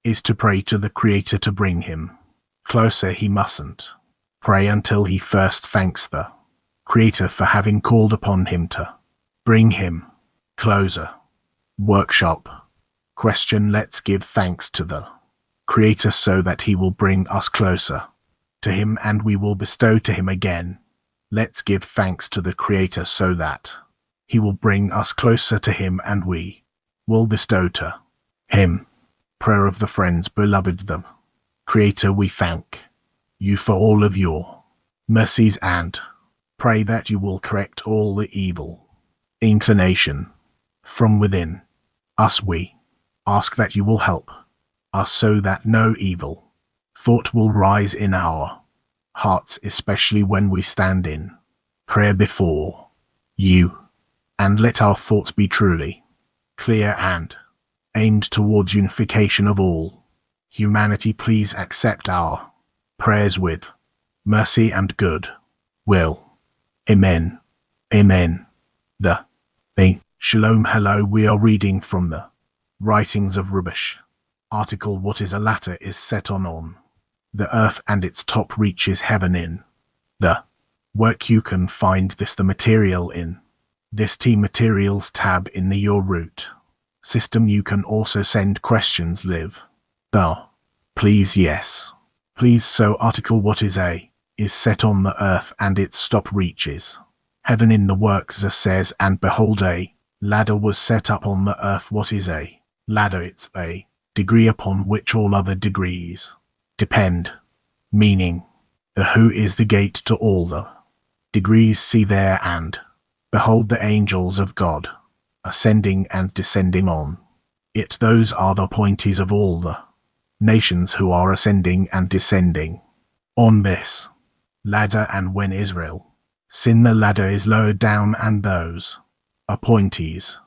is to pray to the Creator to bring him closer. He mustn't pray until he first thanks the Creator for having called upon him to bring him closer. Workshop. Question: let's give thanks to the Creator so that he will bring us closer to him and we will bestow to him again. Let's give thanks to the Creator so that he will bring us closer to him and we will bestow to him. Prayer of the Friends. Beloved the Creator, we thank you for all of your mercies and pray that you will correct all the evil inclination from within us. We ask that you will help us so that no evil thought will rise in our hearts, especially when we stand in prayer before you, and let our thoughts be truly clear and aimed towards unification of all humanity. Please accept our prayers with mercy and good will. Amen. Amen. The Shalom. Hello, we are reading from the writings of Rubish. Article: what is a ladder is set on the earth and its top reaches heaven. In the work you can find the material in this T Materials tab in the Your Root system. You can also send questions. Live the please, yes please. So article: what is set on the earth and its top reaches heaven. In the works says, and behold, a ladder was set up on the earth. What is a ladder? It's a degree upon which all other degrees depend, meaning the who is the gate to all the degrees. See there, and behold the angels of God ascending and descending on it. Those are the appointees of all the nations who are ascending and descending on this ladder. And when Israel sin, the ladder is lowered down, and those appointees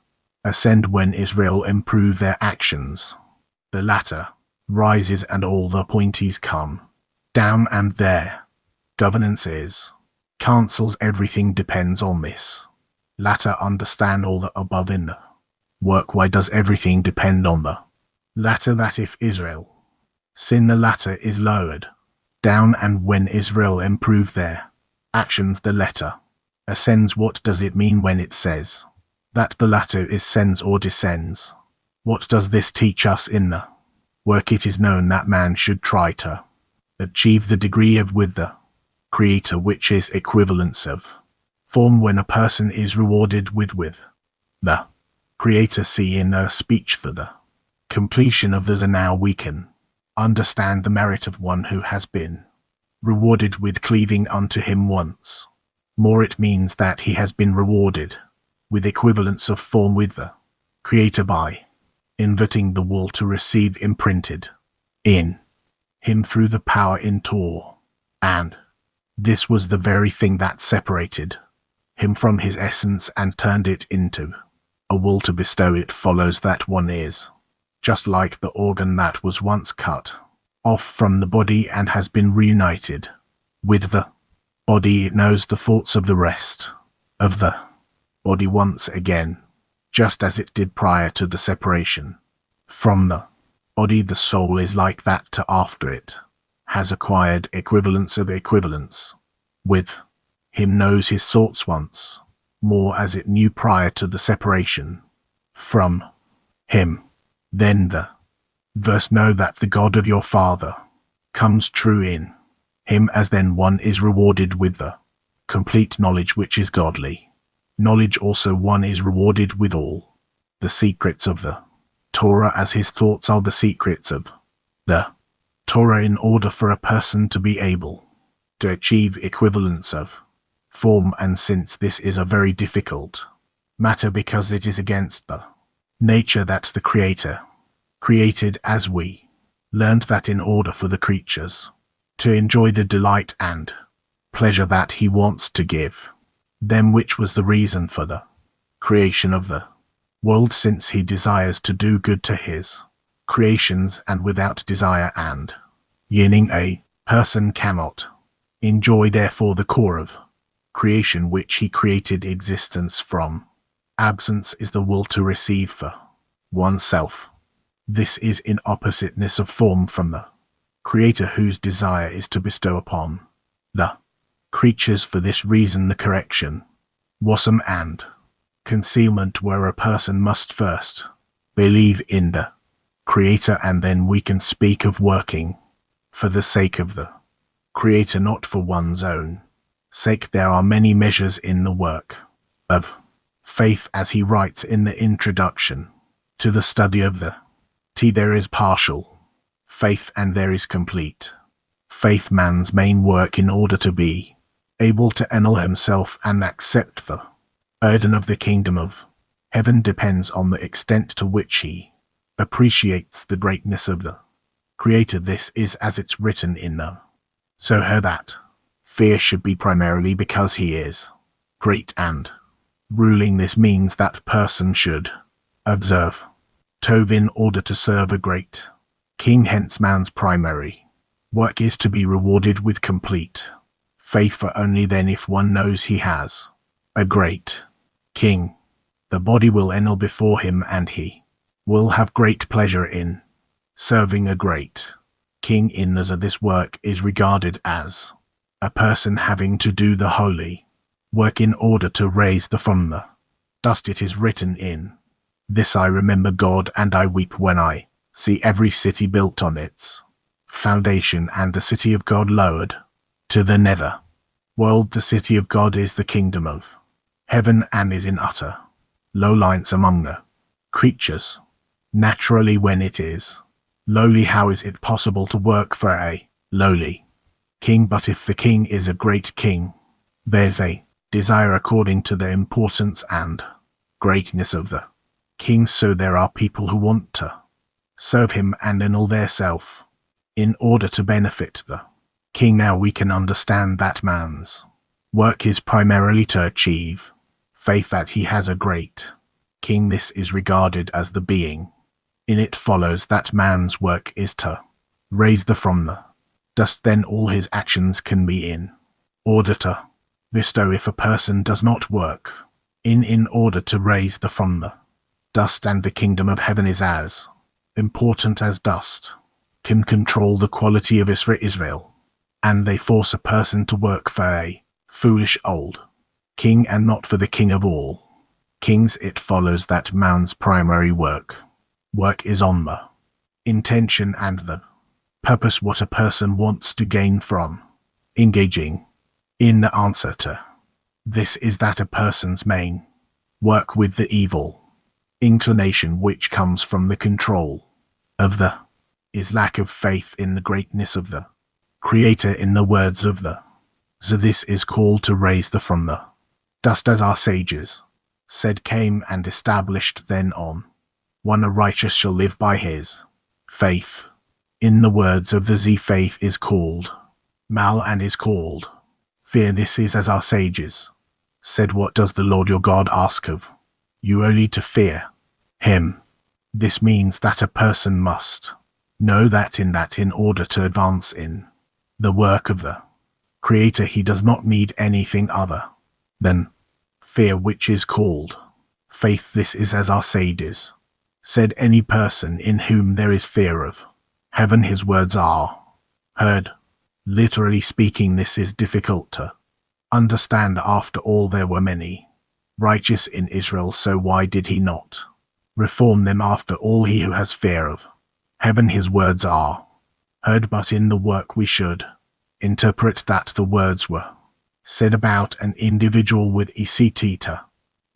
ascend. When Israel improve their actions, the ladder rises and all the appointees come down, and their governance is cancelled. Everything depends on this ladder. Understand all the above in the work. Why does everything depend on the ladder? That if Israel sin, the ladder is lowered down, and when Israel improve their actions, the ladder ascends. What does it mean when it says that the ladder ascends or descends? What does this teach us in the work? It is known that man should try to achieve the degree of with the Creator, which is equivalence of form. When a person is rewarded with the Creator, see in their speech for the completion of the now we can understand the merit of one who has been rewarded with cleaving unto him once more. It means that he has been rewarded with equivalence of form with the Creator by inverting the will to receive imprinted in him through the power in Tor. And this was the very thing that separated him from his essence and turned it into a will to bestow. It follows that one is just like the organ that was once cut off from the body and has been reunited with the body. It knows the thoughts of the rest of the body once again, just as it did prior to the separation from the body. The soul is like that to after it has acquired equivalence of equivalence with him, knows his thoughts once more as it knew prior to the separation from him. Then the verse: know that the God of your Father comes true in him, as then one is rewarded with the complete knowledge which is godly knowledge. Also one is rewarded with all the secrets of the Torah, as his thoughts are the secrets of the Torah. In order for a person to be able to achieve equivalence of form, and since this is a very difficult matter because it is against the nature that the Creator created, as we learned that in order for the creatures to enjoy the delight and pleasure that he wants to give them, which was the reason for the creation of the world, since he desires to do good to his creations, and without desire and yearning a person cannot enjoy. Therefore the core of creation, which he created existence from absence, is the will to receive for oneself This is in oppositeness of form from the Creator, whose desire is to bestow upon the creatures for this reason the correction, wasm and concealment, where a person must first believe in the Creator, and then we can speak of working for the sake of the Creator, not for one's own sake. There are many measures in the work of faith, as he writes in the introduction to the study of the there is partial faith and there is complete faith. Man's main work in order to be able to annul himself and accept the burden of the kingdom of heaven depends on the extent to which he appreciates the greatness of the Creator. This is as it's written in the so her that fear should be primarily because he is great and ruling. This means that person should observe Tov in order to serve a great king. Hence man's primary work is to be rewarded with complete faith, for only then, if one knows he has a great king, the body will kneel before him, and he will have great pleasure in serving a great king. In this work is regarded as a person having to do the holy work in order to raise the from the dust. It is written in this, I remember God, and I weep when I see every city built on its foundation, and the city of God lowered to the nether world. The city of God is the kingdom of heaven, and is in utter lowliness among the creatures. Naturally, when it is lowly, how is it possible to work for a lowly king? But if the king is a great king, there's a desire according to the importance and greatness of the king. So there are people who want to serve him and annul their self in order to benefit the king. Now we can understand that man's work is primarily to achieve faith that he has a great king. This is regarded as the being. In it follows that man's work is to raise the from the dust. Then all his actions can be in order to bestow. If a person does not work in order to raise the from the dust, and the kingdom of heaven is as important as dust, can control the quality of Israel, and they force a person to work for a foolish old king and not for the king of all kings, it follows that man's primary work is on the intention and the purpose, what a person wants to gain from engaging in the answer to this is that a person's main work with the evil inclination which comes from the control of the is lack of faith in the greatness of the Creator. In the words of the so this is called to raise the from the dust, as our sages said, came and established then on one a righteous shall live by his faith. In the words of the faith is called mal and is called fear. This is as our sages said, what does the Lord your God ask of you? Only to fear him. This means that a person must know that in order to advance in the work of the Creator, he does not need anything other than fear, which is called faith. This is as our sages said, any person in whom there is fear of heaven, his words are heard. Literally speaking, this is difficult to understand. After all, there were many righteous in Israel, so why did he not reform them? After all, he who has fear of heaven, his words are heard. But in the work we should interpret that the words were said about an individual with ECT to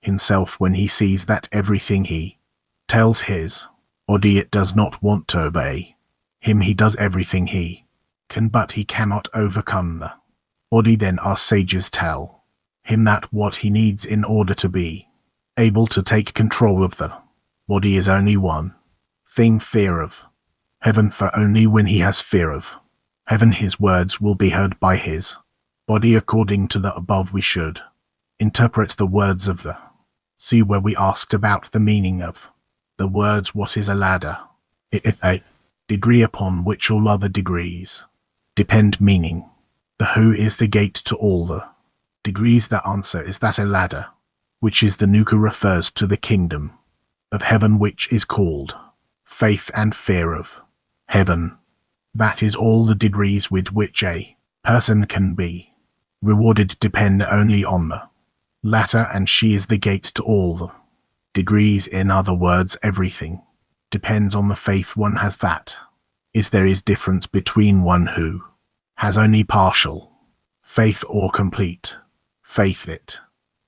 himself when he sees that everything he tells his body it does not want to obey him. He does everything he can, but he cannot overcome the body. Then our sages tell him that what he needs in order to be able to take control of the body is only one thing, fear of heaven. For only when he has fear of heaven, his words will be heard by his body. According to the above, we should interpret the words of the see where we asked about the meaning of the words. What is a ladder? A degree upon which all other degrees depend, meaning the who is the gate to all the degrees. The answer is that a ladder, which is the nuka, refers to the kingdom of heaven, which is called faith and fear of heaven. That is all the degrees with which a person can be rewarded depend only on the latter, and she is the gate to all the degrees. In other words, everything depends on the faith one has. That is, there is difference between one who has only partial faith or complete faith. It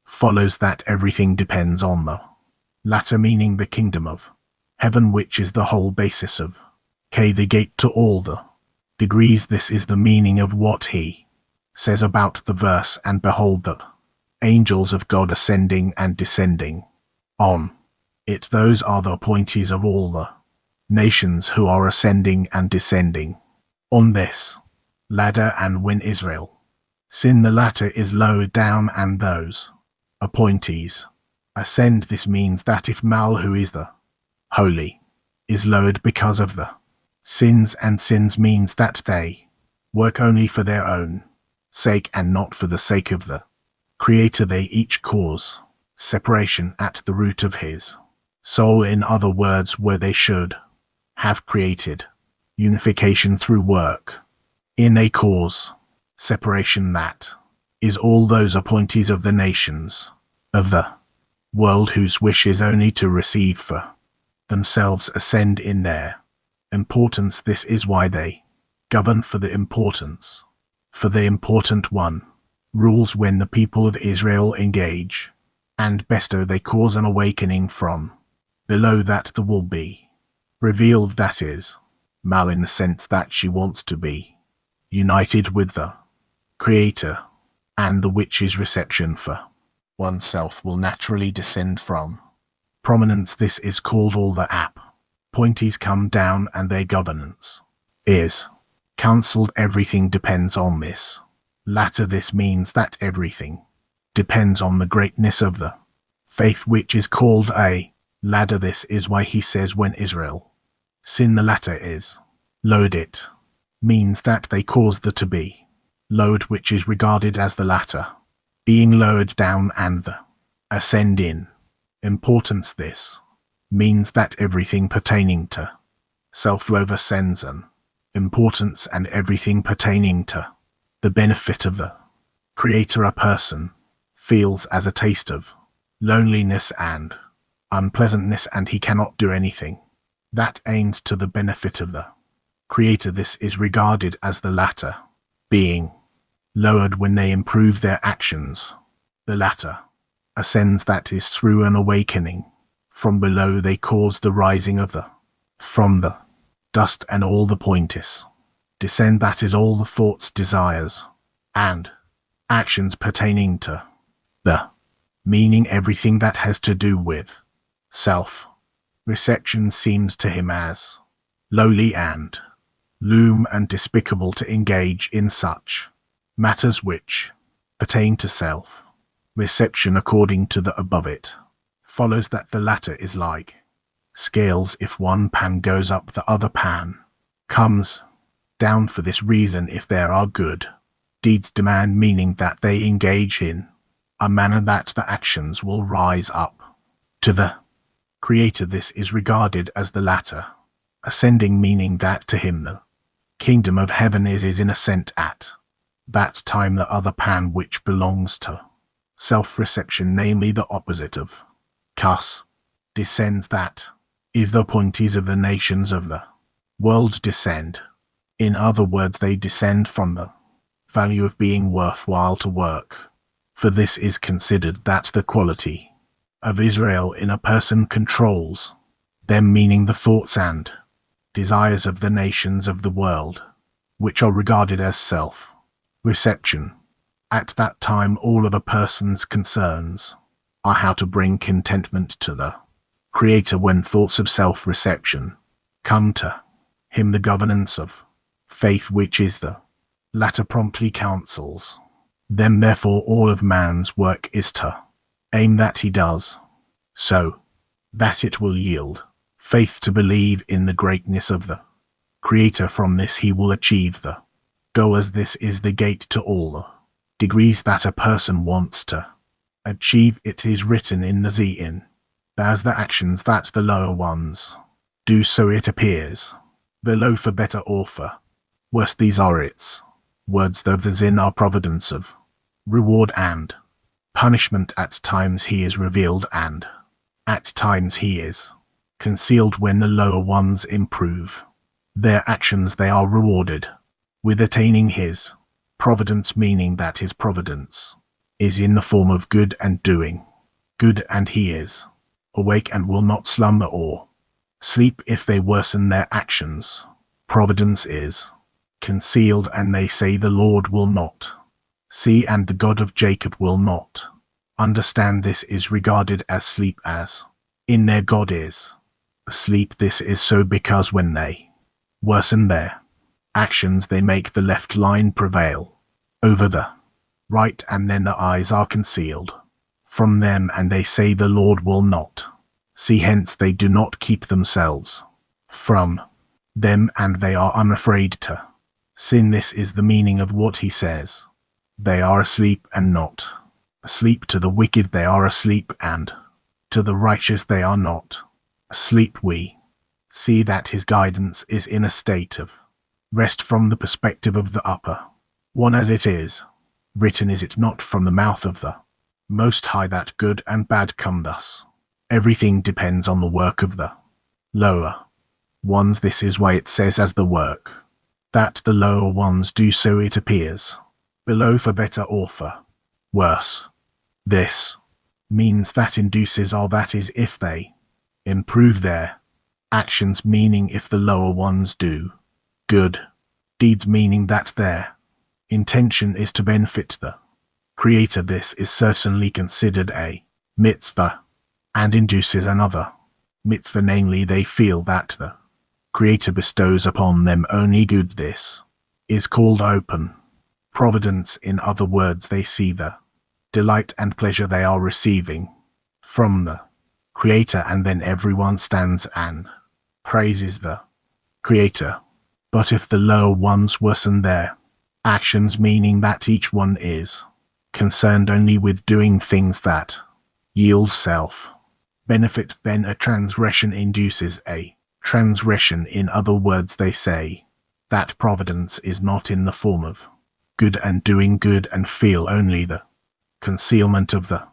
follows that everything depends on the latter, meaning the kingdom of heaven, which is the whole basis of the gate to all the degrees. This is the meaning of what he says about the verse, and behold the angels of God ascending and descending on it. Those are the appointees of all the nations who are ascending and descending on this ladder. And when Israel sin, the latter is lowered down and those appointees ascend. This means that if Mal, who is the holy, is lowered because of the sins, and sins means that they work only for their own sake and not for the sake of the Creator, they each cause separation at the root of his soul. In other words, where they should have created unification through work, in a cause separation. That is all those appointees of the nations of the world, whose wish is only to receive for themselves, ascend in their importance. This is why they govern for the importance. For the important one rules when the people of Israel engage and bestow, they cause an awakening from below that the will be revealed. That is, Mal, in the sense that she wants to be united with the Creator, and the which is reception for oneself will naturally descend from prominence. This is called all the appointees come down, and their governance is cancelled. Everything depends on this latter. This means that everything depends on the greatness of the faith, which is called a ladder. This is why he says, when Israel sin, the latter is lowered. It means that they cause the to be lowered, which is regarded as the latter being lowered down, and the ascend in importance. This means that everything pertaining to self-love ascends an importance, and everything pertaining to the benefit of the Creator, a person feels as a taste of loneliness and unpleasantness, and he cannot do anything that aims to the benefit of the Creator. This is regarded as the latter being lowered. When they improve their actions, the latter ascends. That is, through an awakening from below, they cause the rising of the from the dust, and all the pointis descend. That is, all the thoughts, desires, and actions pertaining to the meaning, everything that has to do with self reception seems to him as lowly and loom and despicable to engage in such matters which pertain to self reception. According to the above, it follows that the latter is like scales. If one pan goes up, the other pan comes down. For this reason, if there are good deeds demand, meaning that they engage in a manner that the actions will rise up to the Creator, this is regarded as the latter ascending, meaning that to him the kingdom of heaven is in ascent. At that time, the other pan, which belongs to self-reception, namely the opposite of Kas, descends. That is, the appointees of the nations of the world descend. In other words, they descend from the value of being worthwhile to work. For this is considered that the quality of Israel in a person controls them, meaning the thoughts and desires of the nations of the world, which are regarded as self-reception. At that time, all of a person's concerns are how to bring contentment to the Creator. When thoughts of self-reception come to him, the governance of faith, which is the latter, promptly counsels them. Therefore, all of man's work is to aim that he does so that it will yield faith to believe in the greatness of the Creator. From this he will achieve the goal, as this is the gate to all the degrees that a person wants to achieve. It is written in the Zin as the actions that the lower ones do so it appears. Below for better or for worse these are its words, though there's in our providence of reward and punishment. At times he is revealed and at times he is concealed. When the lower ones improve their actions, they are rewarded with attaining his providence, meaning that his providence is in the form of good and doing good, and he is awake and will not slumber or sleep. If they worsen their actions, providence is concealed, and they say the Lord will not see, and the God of Jacob will not understand. This is regarded as sleep, as in their God is asleep. This is so because when they worsen their actions, they make the left line prevail over the right, and then the eyes are concealed from them, and they say the Lord will not see. Hence they do not keep themselves from them, and they are unafraid to sin. This is the meaning of what he says. They are asleep and not asleep. To the wicked they are asleep, and to the righteous they are not asleep. We see that his guidance is in a state of rest from the perspective of the upper one, as it is written, is it not from the mouth of the Most High that good and bad come thus? Everything depends on the work of the lower ones. This is why it says, as the work that the lower ones do, so it appears. Below for better or for worse. This means that induces all, that is, if they improve their actions, meaning if the lower ones do good deeds, meaning that their intention is to benefit the Creator. This is certainly considered a mitzvah and induces another mitzvah, namely they feel that the Creator bestows upon them only good. This is called open providence. In other words, they see the delight and pleasure they are receiving from the Creator, and then everyone stands and praises the Creator. But if the lower ones worsen their actions, meaning that each one is concerned only with doing things that yield self benefit, then a transgression induces a transgression. In other words, they say that providence is not in the form of good and doing good, and feel only the concealment of the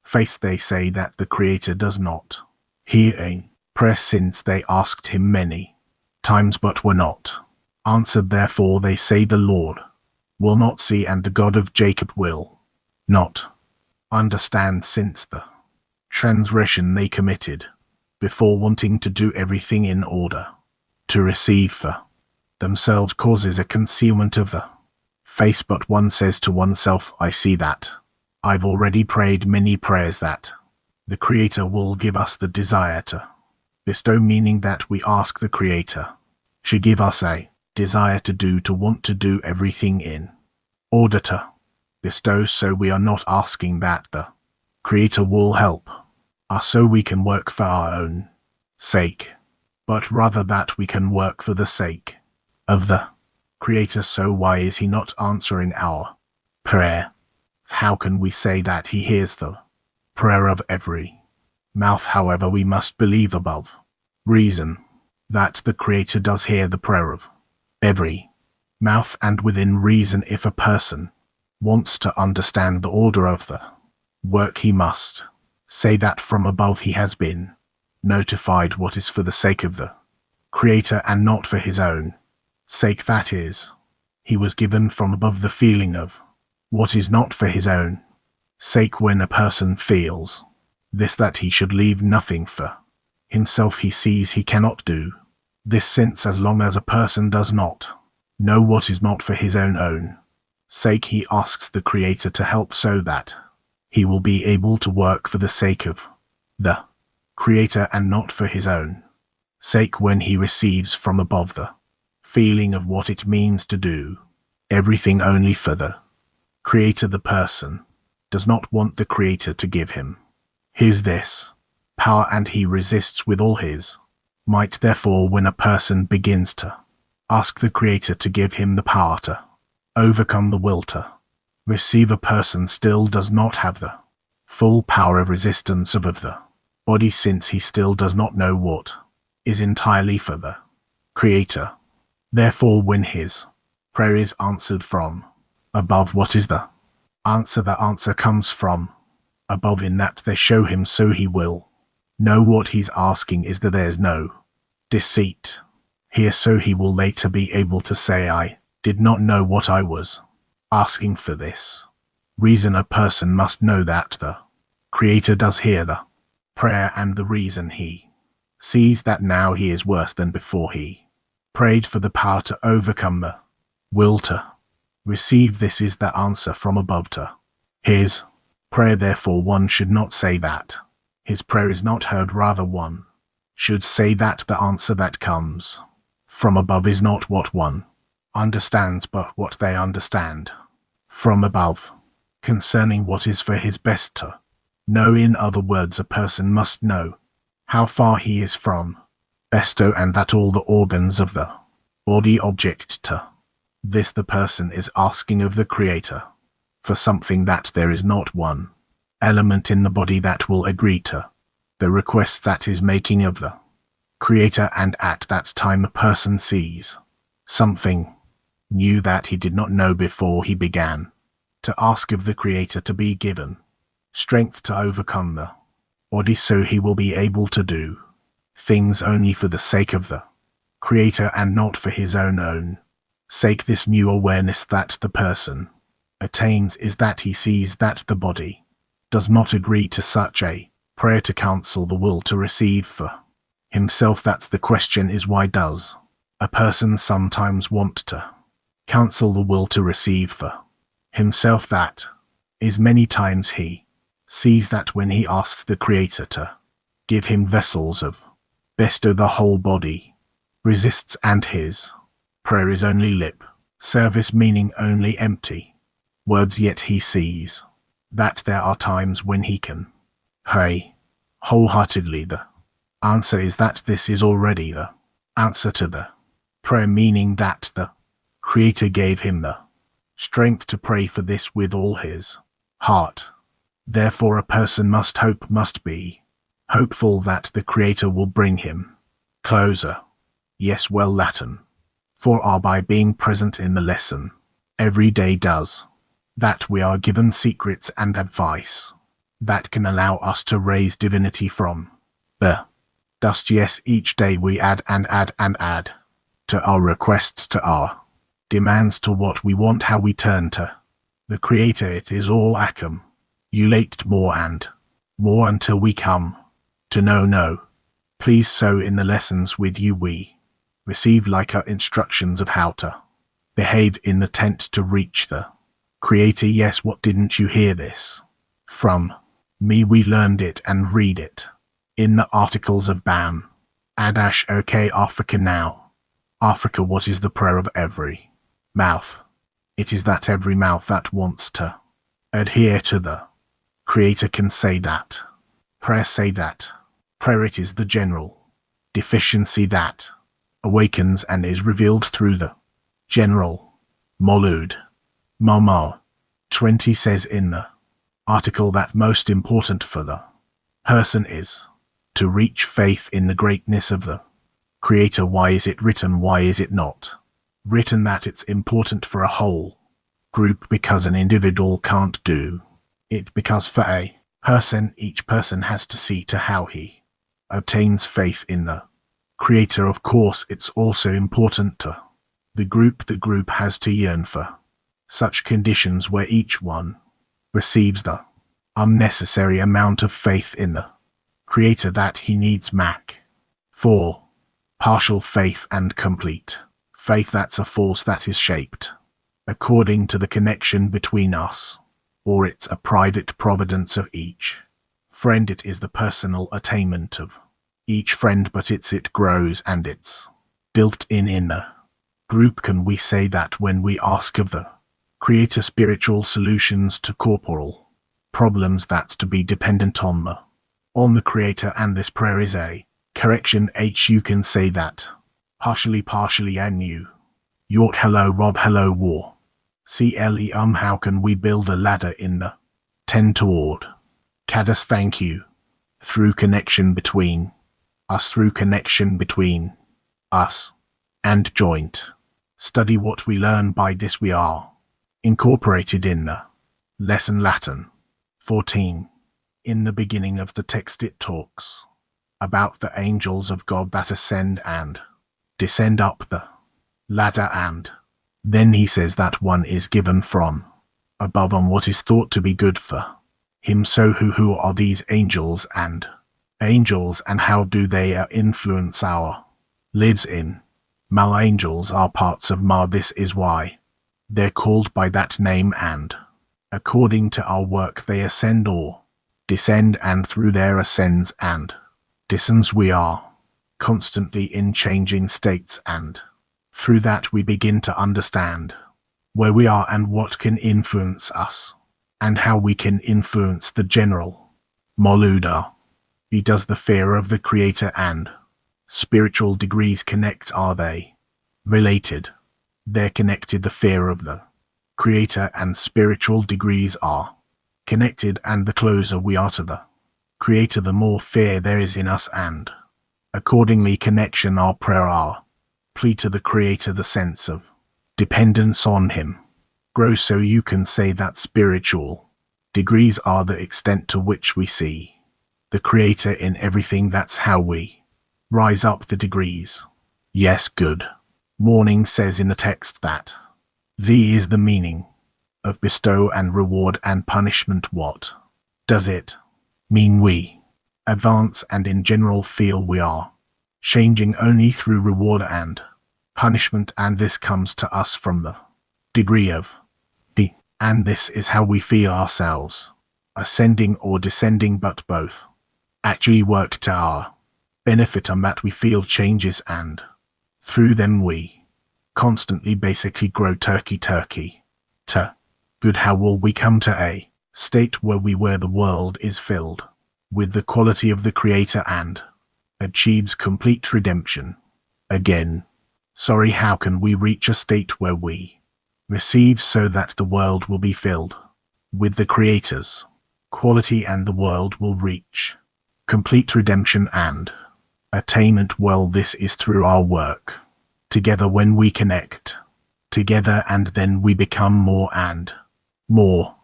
face. They say that the Creator does not hear a prayer, since they asked him many times but were not answered. Therefore they say the Lord will not see, and the God of Jacob will not understand, since the transgression they committed before, wanting to do everything in order to receive for themselves, causes a concealment of the face. But one says to oneself, I see that I've already prayed many prayers that the Creator will give us the desire to bestow, meaning that we ask the Creator should give us a desire to do, to want to do everything in order to bestow. So we are not asking that the Creator will help us so we can work for our own sake, but rather that we can work for the sake of the Creator. So why is he not answering our prayer? How can we say that he hears the prayer of every mouth? However, we must believe above reason that the Creator does hear the prayer of every mouth, and within reason. If a person wants to understand the order of the work, he must say that from above he has been notified what is for the sake of the Creator and not for his own sake. That is, he was given from above the feeling of what is not for his own sake. When a person feels this, that he should leave nothing for himself, he sees he cannot do this, since as long as a person does not know what is not for his own sake, he asks the Creator to help so that he will be able to work for the sake of the Creator and not for his own sake. When he receives from above the feeling of what it means to do everything only for the Creator, the person does not want the Creator to give him this power, and he resists with all his might. Therefore, when a person begins to ask the Creator to give him the power to overcome the will to receive, a person still does not have the full power of resistance of the body, since he still does not know what is entirely for the Creator. Therefore, when his prayer is answered from above, what is the answer? The answer comes from above, in that they show him so he will know what he's asking is that there's no deceit here, so he will later be able to say, I did not know what I was asking. For this reason, a person must know that the Creator does hear the prayer, and the reason he sees that now he is worse than before he prayed for the power to overcome the will to receive this is the answer from above to his prayer. Therefore, one should not say that his prayer is not heard, rather one should say that the answer that comes from above is not what one understands, but what they understand from above concerning what is for his best to know. In other words, a person must know how far he is from besto, and that all the organs of the body object to this. The person is asking of the Creator for something that there is not one element in the body that will agree to the request that is making of the Creator, and at that time a person sees something new that he did not know before he began to ask of the Creator to be given strength to overcome the body, so he will be able to do things only for the sake of the Creator and not for his own sake. This new awareness that the person attains is that he sees that the body does not agree to such a prayer to counsel the will to receive for himself. That's the question, is why does a person sometimes want to counsel the will to receive for himself? That is many times he sees that when he asks the Creator to give him vessels of besto, the whole body resists, and his prayer is only lip service, meaning only empty words. Yet he sees that there are times when he can pray wholeheartedly. The answer is that this is already the answer to the prayer, meaning that the Creator gave him the strength to pray for this with all his heart. Therefore, a person must be hopeful that the Creator will bring him closer. Yes, well, Latin. For our by being present in the lesson every day does that we are given secrets and advice that can allow us to raise divinity from the dust. Yes, each day we add and add and add to our requests, to our demands, to what we want, how we turn to the Creator. It is all accumulate more and more until we come to know. Please, so in the lessons with you we receive like our instructions of how to behave in the tent to reach the Creator. Yes, what, didn't you hear this from me? We learned it and read it in the articles of BAM. Adash. Okay, Africa now. Africa, what is the prayer of every mouth? It is that every mouth that wants to adhere to the Creator can say that prayer. Say that prayer. It is the general deficiency that awakens and is revealed through the general Molud. Mama 20 says in the article that most important for the person is to reach faith in the greatness of the Creator. Why is it written? Why is it not written that it's important for a whole group? Because an individual can't do it. Because for a person, each person has to see to how he obtains faith in the Creator. Of course, it's also important to the group. The group has to yearn for such conditions where each one receives the unnecessary amount of faith in the Creator that he needs. Mac 4. Partial faith and complete faith. That's a force that is shaped according to the connection between us, or it's a private providence of each friend. It is the personal attainment of each friend, but it grows and it's built in the group. Can we say that when we ask of the Creator spiritual solutions to corporal problems, that's to be dependent on the Creator, and this prayer is a correction. You can say that partially and you. Yort. Hello Rob. Hello War. CLE. How can we build a ladder in the 10 toward Caddis? Thank you. Through connection between us through connection between us and joint. Study what we learn, by this we are incorporated in the lesson Latin 14. In the beginning of the text it talks about the angels of God that ascend and descend up the ladder, and then he says that one is given from above on what is thought to be good for him. So who are these angels and how do they influence our lives in Ma? Angels are parts of Ma. This is why they're called by that name, and according to our work they ascend or descend, and through their ascends and descends we are constantly in changing states, and through that we begin to understand where we are and what can influence us, and how we can influence the general Moluda. He does the fear of the Creator and spiritual degrees connect? Are they related? They're connected. The fear of the Creator and spiritual degrees are connected, and the closer we are to the Creator, the more fear there is in us, and accordingly connection, our prayer, our plea to the Creator, the sense of dependence on Him grows. So you can say that spiritual degrees are the extent to which we see the Creator in everything. That's how we rise up the degrees. Yes, good morning says in the text that thee is the meaning of bestow and reward and punishment. What does it mean? We advance and in general feel we are changing only through reward and punishment, and this comes to us from the degree of the, and this is how we feel ourselves ascending or descending, but both actually work to our benefit, and that we feel changes, and through them we constantly basically grow turkey to good. How will we come to a state where the world is filled with the quality of the Creator and achieves complete redemption? Again, sorry, how can we reach a state where we receive so that the world will be filled with the Creator's quality and the world will reach complete redemption and attainment? Well, this is through our work together, when we connect together, and then we become more and more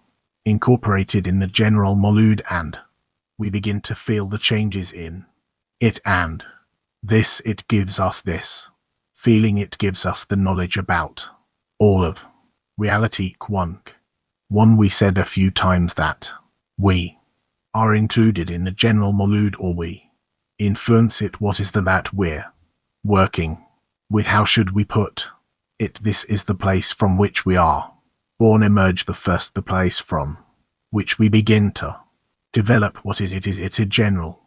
incorporated in the general Molud, and we begin to feel the changes in it, and this, it gives us this feeling, it gives us the knowledge about all of reality. One, we said a few times that we are included in the general Molud, or we influence it. What is that we're working with? How should we put it? This is the place from which we are born, emerge, the first, the place from which we begin to develop. What is it? Is it a general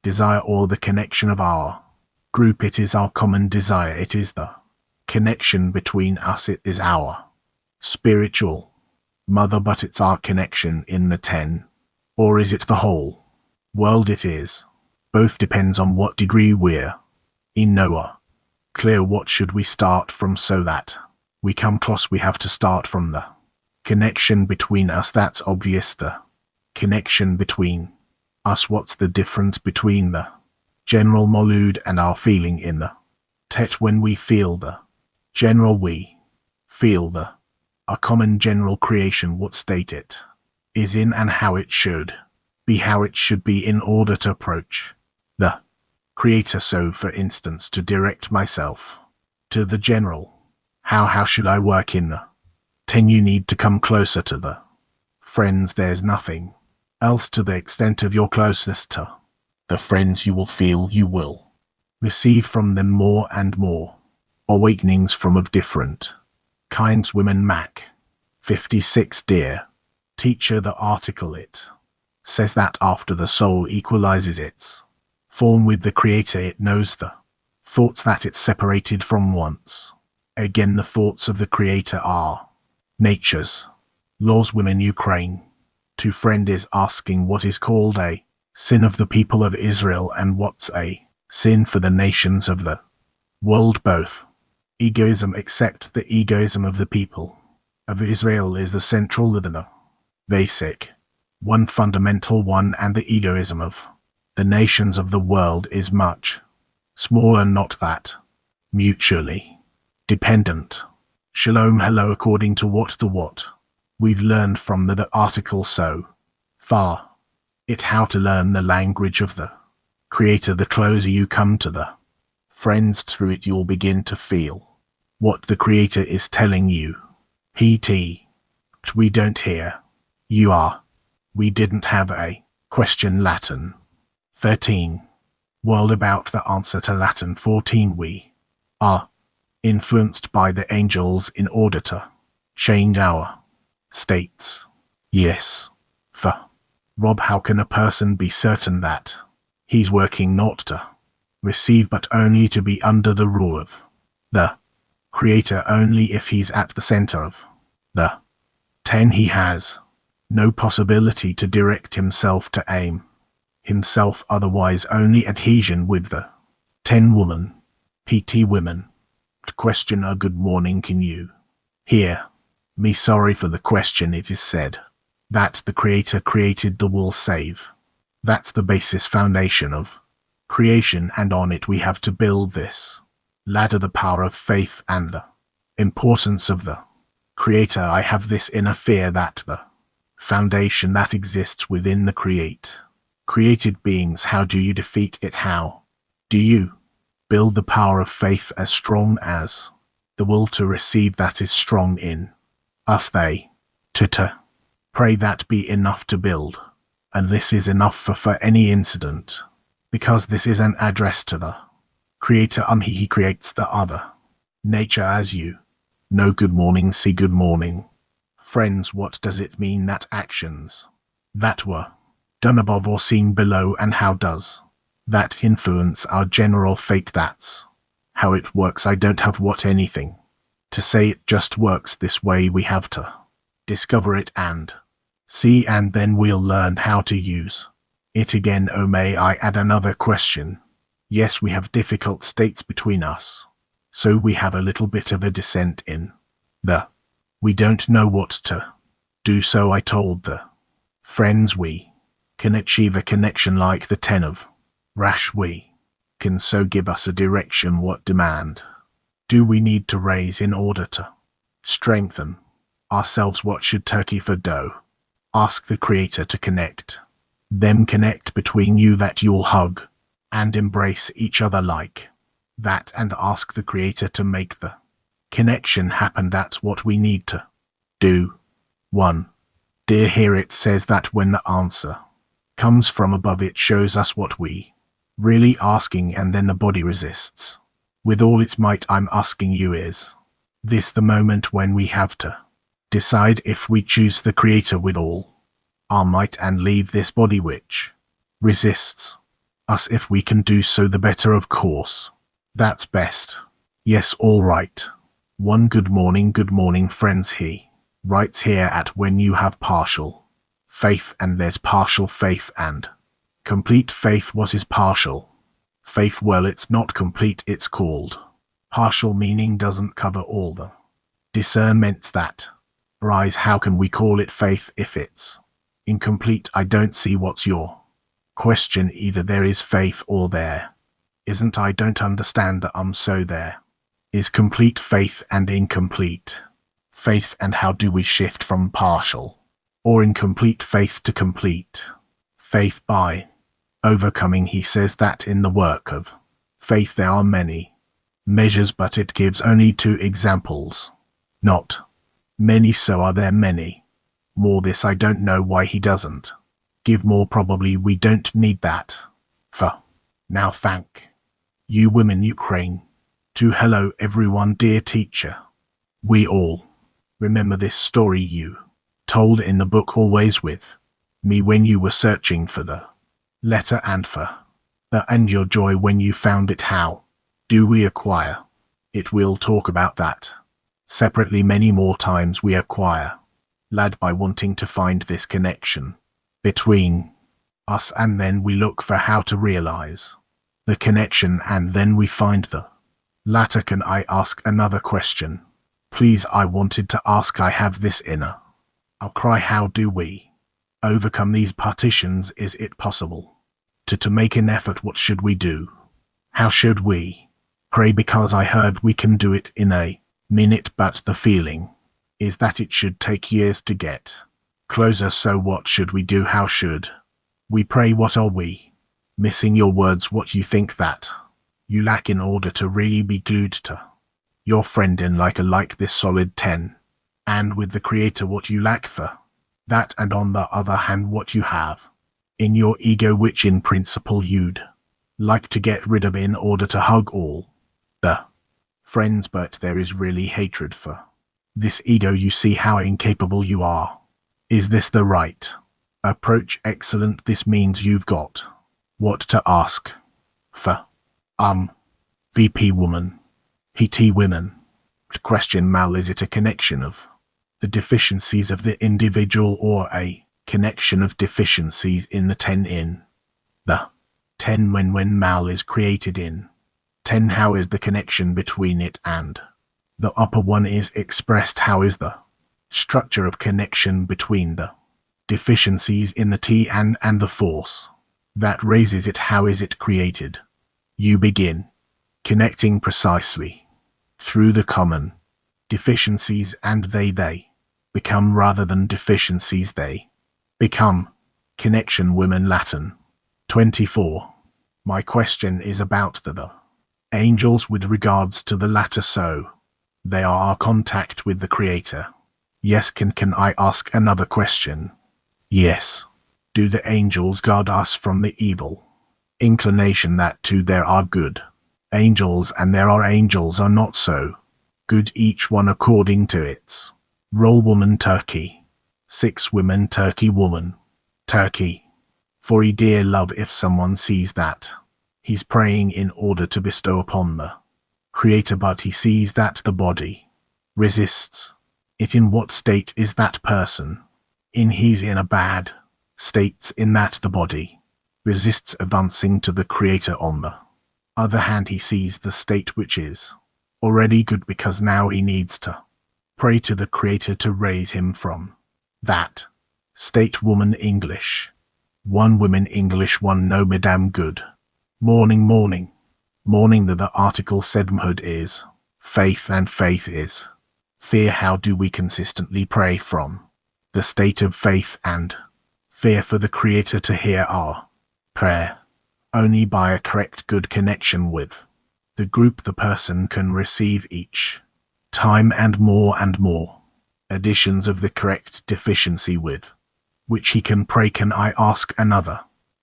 desire or the connection of our group? It is our common desire. It is the connection between us. It is our spiritual mother, but it's our connection in the 10, or is it the whole world? It is both, depends on what degree we're in. Noah, clear. What should we start from so that we come close? We have to start from the connection between us. That's obvious, the connection between us. What's the difference between the general Molud and our feeling in the Tet? When we feel the general, we feel a common general creation, what state it is in and how it should be in order to approach the Creator. So for instance, to direct myself to the general, how should I work in the 10? You need to come closer to the friends. There's nothing else. To the extent of your closeness to the friends, you will feel you will receive from them more and more awakenings from of different kinds. Women Mac 56. Dear teacher, the article it says that after the soul equalizes its form with the Creator, it knows the thoughts that it's separated from once. Again, the thoughts of the Creator are nature's laws. Women Ukraine 2. Friend is asking what is called a sin of the people of Israel and what's a sin for the nations of the world. Both egoism, except the egoism of the people of Israel is the central, the basic one, fundamental one, and the egoism of the nations of the world is much Small and not that. Mutually dependent. Shalom hello according to what we've learned from the article so far. It how to learn the language of the Creator. The closer you come to the friends through it, you'll begin to feel what the Creator is telling you. P.T. We don't hear. You are. We didn't have a question. Latin 13. World about the answer to Latin 14. We are influenced by the angels in order to change our states. Yes. For Rob, how can a person be certain that he's working not to receive but only to be under the rule of the Creator only if he's at the center of the 10? He has no possibility to direct himself to aim himself, otherwise only adhesion with the 10 woman. PT women. Question a good morning, can you hear me? Sorry for the question. It is said that the Creator created the will save. That's the basis foundation of creation, and on it we have to build this ladder, the power of faith and the importance of the Creator. I have this inner fear that the foundation that exists within the created beings, how do you defeat it? How do you build the power of faith as strong as the will to receive that is strong in us? They to pray that be enough to build, and this is enough for any incident, because this is an address to the Creator. He creates the other nature, as you know. Good morning. See, good morning, friends. What does it mean that actions that were done above or seen below, and how does that influence our general fate? That's how it works. I don't have anything to say. It just works this way. We have to discover it and see, and then we'll learn how to use it again. Oh, may I add another question? Yes, we have difficult states between us, so we have a little bit of a descent in the we don't know what to do. So I told the friends we can achieve a connection like the 10 of Rash. We can so give us a direction. What demand do we need to raise in order to strengthen ourselves? What should turkey for dough? Ask the Creator to connect them. Connect between you that you'll hug and embrace each other like that, and ask the Creator to make the connection happen. That's what we need to do. 1. Dear, here it says that when the answer comes from above, it shows us what we really asking, and then the body resists with all its might. I'm asking you, is this the moment when we have to decide if we choose the Creator with all our might and leave this body which resists us? If we can do so, the better, of course. That's best. Yes, all right. 1. Good morning, friends. He writes here at when you have partial faith, and there's partial faith and complete faith. What is partial faith? Well, it's not complete. It's called partial, meaning doesn't cover all the discernments that arise. How can we call it faith if it's incomplete? I don't see what's your question. Either there is faith or there isn't. I don't understand the so there is complete faith and incomplete faith, and how do we shift from partial or incomplete faith to complete faith? By overcoming. He says that in the work of faith there are many measures, but it gives only 2 examples, not many. So are there many more? This I don't know why he doesn't give more. Probably we don't need that for now. Thank you, women. Ukraine. To hello everyone, dear teacher. We all remember this story you told in the book Always With Me, when you were searching for the letter and for the and your joy when you found it. How do we acquire it? We'll talk about that separately. Many more times we acquire led by wanting to find this connection between us, and then we look for how to realize the connection, and then we find the latter. Can I ask another question, please? I wanted to ask, I have this inner outcry. How do we overcome these partitions? Is it possible to make an effort? What should we do? How should we pray? Because I heard we can do it in a minute, but the feeling is that it should take years to get closer. So what should we do? How should we pray? What are we missing? Your words, what you think that you lack in order to really be glued to your friend in like this solid 10. And with the Creator, what you lack for that, and on the other hand, what you have in your ego, which in principle you'd like to get rid of in order to hug all the friends, but there is really hatred for this ego. You see how incapable you are. Is this the right approach? Excellent. This means you've got what to ask for. VP woman. PT women. Question Mal, is it a connection of the deficiencies of the individual or a connection of deficiencies in the 10 in the 10 when Mal is created in 10? How is the connection between it and the upper one is expressed? How is the structure of connection between the deficiencies in the T and the force that raises it? How is it created? You begin connecting precisely through the common deficiencies, and they become, rather than deficiencies, they become connection. Women. Latin 24. My question is about the angels with regards to the latter. So they are our contact with the Creator. Yes. Can I ask another question? Yes. Do the angels guard us from the evil inclination that too there are good angels and there are angels are not so good, each one according to its role? Woman. Turkey 6. Women. Turkey. Woman. Turkey 4. Dear love, if someone sees that he's praying in order to bestow upon the Creator, but he sees that the body resists it, in what state is that person in? He's in a bad state in that the body resists advancing to the Creator. On the other hand, he sees the state which is already good, because now he needs to pray to the Creator to raise him from that state. Woman. English 1. Women. English 1. No, Madame. Good morning. The article said manhood is faith and faith is fear. How do we consistently pray from the state of faith and fear for the Creator to hear our prayer? Only by a correct good connection with the group the person can receive each time and more additions of the correct deficiency with which he can pray. Can I ask another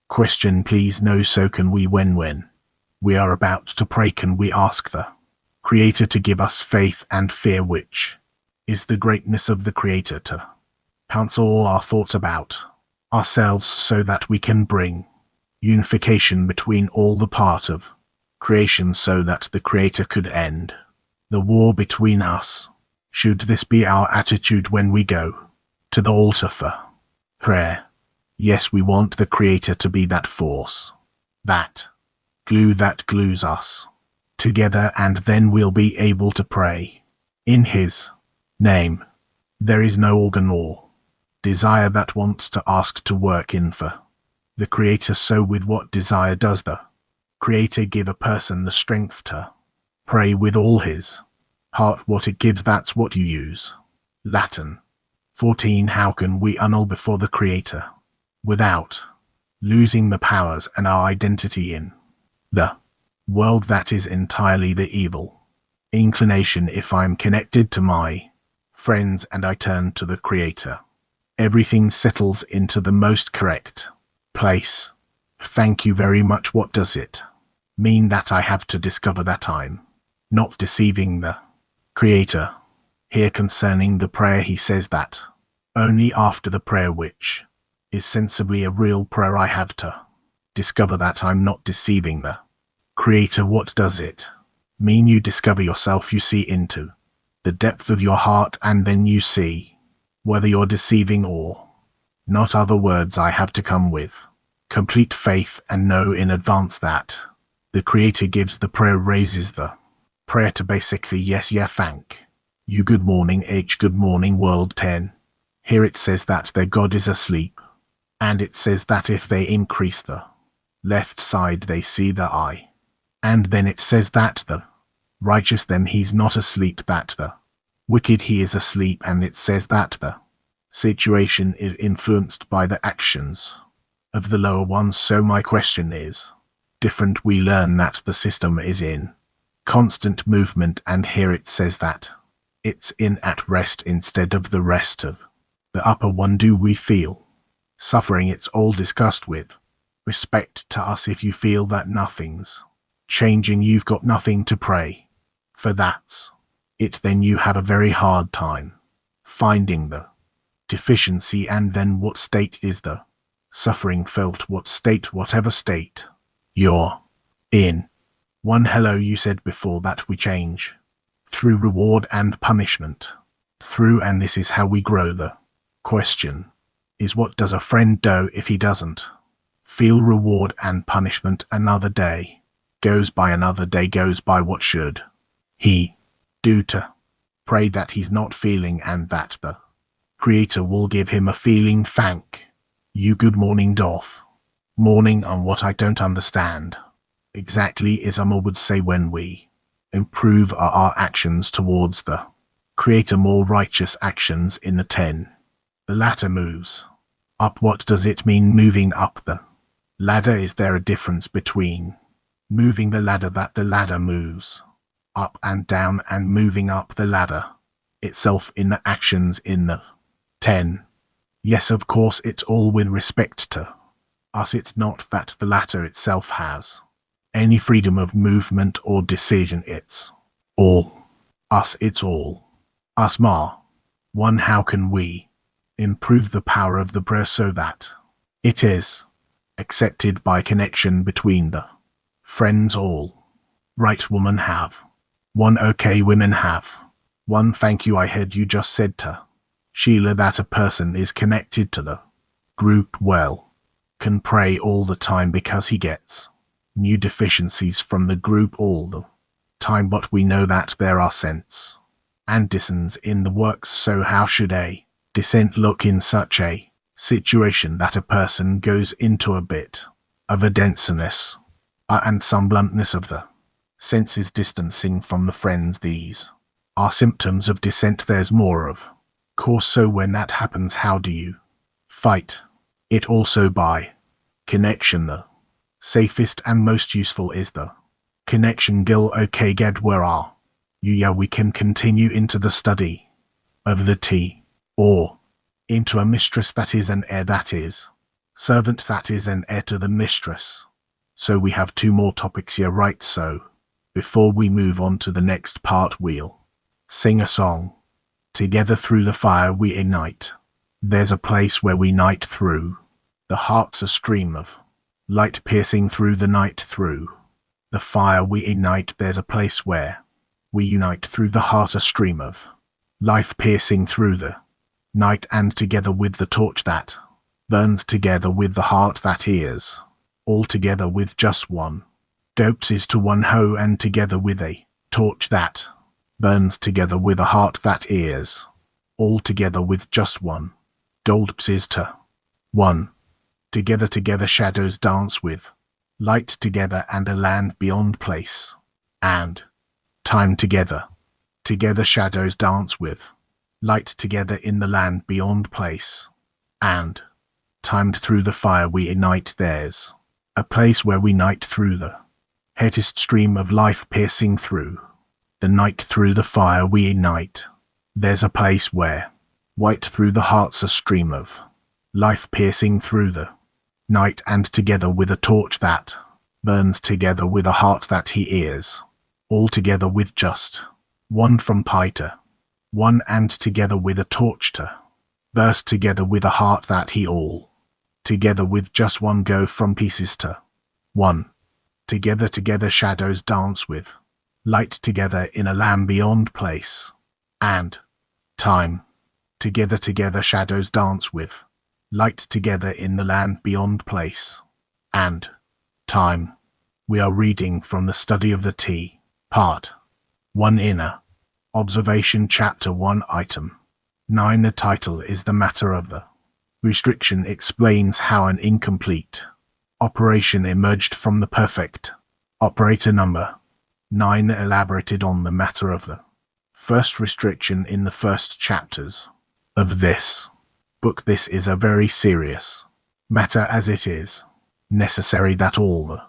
question, please? No. So can we, when we are about to pray, can we ask the Creator to give us faith and fear, which is the greatness of the Creator, to counsel all our thoughts about ourselves, so that we can bring unification between all the part of creation, so that the Creator could end the war between us? Should this be our attitude when we go to the altar for prayer? Yes, we want the Creator to be that force, that glue that glues us together, and then we'll be able to pray in His name. There is no organ or desire that wants to ask to work in for the Creator. So with what desire does the Creator give a person the strength to pray with all his heart? What it gives, that's what you use. Latin 14. How can we annul before the Creator without losing the powers and our identity in the world that is entirely the evil inclination? If I'm connected to my friends and I turn to the Creator, everything settles into the most correct place. Thank you very much. What does it mean that I have to discover that I'm not deceiving the Creator? Here concerning the prayer, he says that only after the prayer, which is sensibly a real prayer, I have to discover that I'm not deceiving the Creator. What does it mean? You discover yourself, you see into the depth of your heart, and then you see whether you're deceiving or not. Other words, I have to come with complete faith and know in advance that the Creator gives the prayer, raises the prayer to basically yes, yeah, thank you, good morning, H, good morning, world 10. Here it says that their God is asleep, and it says that if they increase the left side, they see the eye And then it says that the righteous, then he's not asleep, that the wicked he is asleep, and it says that the situation is influenced by the actions of the lower ones. So my question is, different we learn that the system is in constant movement, and here it says that it's in at rest instead of the rest of the upper one. Do we feel suffering? It's all discussed with respect to us. If you feel that nothing's changing, you've got nothing to pray for, that's it, then you have a very hard time finding the deficiency. And then what state is the suffering felt? What state, whatever state you're in. One, hello, you said before that we change through reward and punishment. Through, and this is how we grow. The question is, what does a friend do if he doesn't feel reward and punishment? Another day goes by, another day goes by. What should he do to pray that he's not feeling, and that the Creator will give him a feeling? Thank you. Good morning, Doff. Morning. On what I don't understand exactly is, would say, when we improve our actions towards the Creator, more righteous actions in the 10, the latter moves up. What does it mean, moving up the ladder? Is there a difference between moving the ladder, that the ladder moves up and down, and moving up the ladder itself in the actions in the 10? Yes, of course, it's all with respect to us. It's not that the latter itself has any freedom of movement or decision. It's all us. It's all us. Ma. One, how can we improve the power of the prayer so that it is accepted by connection between the friends? All right, woman. Have one. Okay, women. Have one. Thank you. I heard you just said to Sheila that a person is connected to the group, well, can pray all the time because he gets new deficiencies from the group all the time. But we know that there are cents and dissents in the works. So how should a dissent look in such a situation? That a person goes into a bit of a denseness and some bluntness of the senses, distancing from the friends. These are symptoms of dissent. There's more of course. So when that happens, how do you fight it? Also by connection. The safest and most useful is the connection. Gil. Okay, Ged, where are you? Yeah, we can continue into the study of the tea, or into a mistress, that is an heir, that is servant, that is an heir to the mistress. So we have 2 more topics here, right? So before we move on to the next part, we'll sing a song together. Through the fire we ignite. There's a place where we night through. The heart's a stream of light piercing through the night. Through the fire we ignite. There's a place where we unite. Through the heart a stream of life piercing through the night, and together with the torch that burns, together with the heart that hears, all together with just one dopes is to one hoe, and together with a torch that burns, together with a heart that hears, all together with just one dolps is to one. Together, together shadows dance with light, together, and a land beyond place and time. Together, together shadows dance with light, together in the land beyond place and time. Through the fire we ignite. There's a place where we night. Through the hottest stream of life piercing through the night. Through the fire we ignite. There's a place where white. Through the heart's a stream of life piercing through the night, and together with a torch that burns, together with a heart that he hears, all together with just one from pi to one, and together with a torch to burst, together with a heart that he all together with just one go from pieces to one. Together, together shadows dance with light, together in a land beyond place and time. Together, together shadows dance with light, together in the land beyond place and time. We are reading from the study of the tea, part 1, inner observation, chapter 1, item 9. The title is The Matter of the Restriction. Explains how an incomplete operation emerged from the perfect Operator number 9 elaborated on the matter of the first restriction in the first chapters of this book. This is a very serious matter, as it is necessary that all the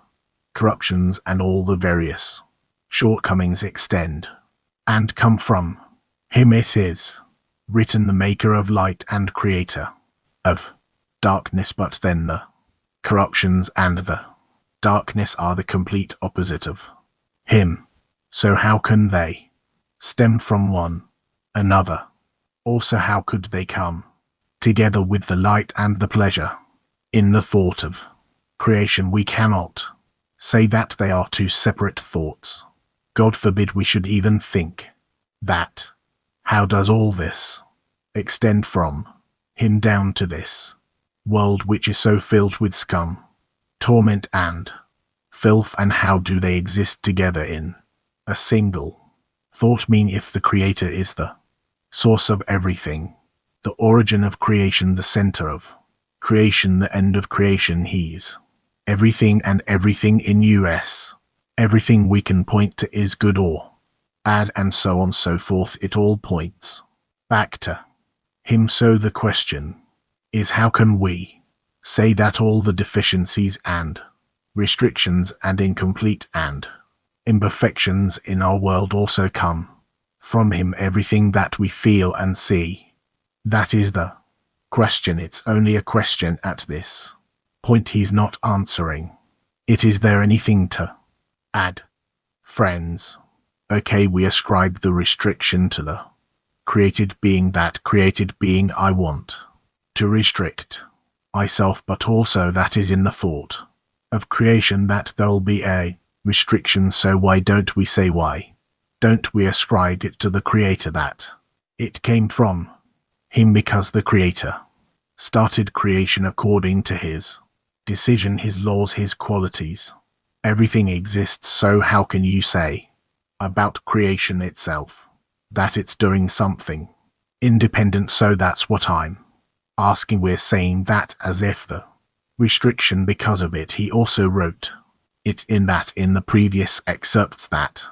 corruptions and all the various shortcomings extend and come from him. It is written, the maker of light and creator of darkness, but then the corruptions and the darkness are the complete opposite of him. So how can they stem from one another? Also, how could they come together with the light and the pleasure in the thought of creation? We cannot say that they are two separate thoughts. God forbid we should even think that. How does all this extend from him down to this world which is so filled with scum, torment and filth, and how do they exist together in a single thought? Mean, if the Creator is the source of everything, the origin of creation, the center of creation, the end of creation, he's everything, and everything in us, everything we can point to is good or bad, and so on so forth, it all points back to him. So the question is, how can we say that all the deficiencies and restrictions and incomplete and imperfections in our world also come from him? Everything that we feel and see, that is the question. It's only a question at this point. He's not answering it. Is there anything to add, friends? Okay, we ascribe the restriction to the created being. That created being I want to restrict myself, but also that is in the thought of creation that there'll be a restriction. So why don't we say, why don't we ascribe it to the Creator that it came from him? Because the Creator started creation according to his decision, his laws, his qualities. Everything exists, so how can you say about creation itself that it's doing something independent? So that's what I'm asking. We're saying that as if the restriction, because of it, he also wrote it in the previous excerpts, that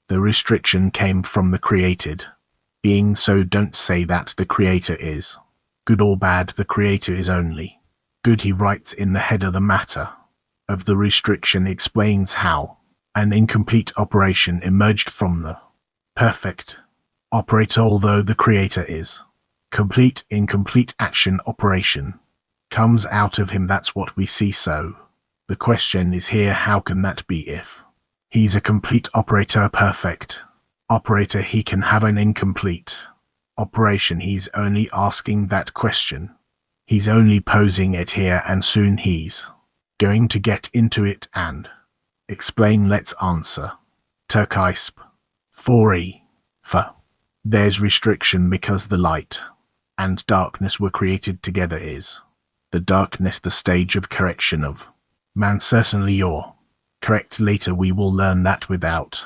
the restriction came from the created being. So don't say that the Creator is good or bad. The Creator is only good. He writes in the head of the matter of the restriction, explains how an incomplete operation emerged from the perfect operator. Although the Creator is complete, incomplete action operation comes out of him. That's what we see. So the question is here, how can that be? If he's a complete operator, perfect operator, he can have an incomplete operation. He's only asking that question. He's only posing it here, and soon he's going to get into it and explain. Let's answer. Turkisp 4e. For there's restriction because the light and darkness were created together. Is the darkness the stage of correction of man? Certainly you're correct. Later we will learn that without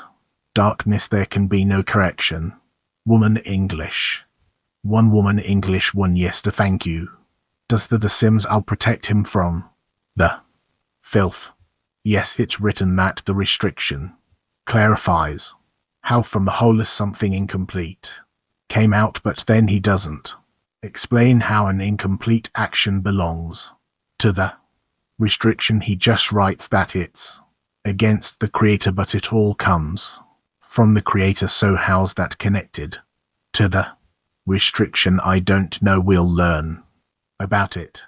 darkness there can be no correction. Woman English 1. Woman English 1. Yes, to thank you. Does the Sims, I'll protect him from the filth. Yes, it's written that the restriction clarifies how from the whole is something incomplete came out, but then he doesn't explain how an incomplete action belongs to the restriction. He just writes that it's against the Creator, but it all comes from the Creator. So how's that connected to the restriction? I don't know. We'll learn about it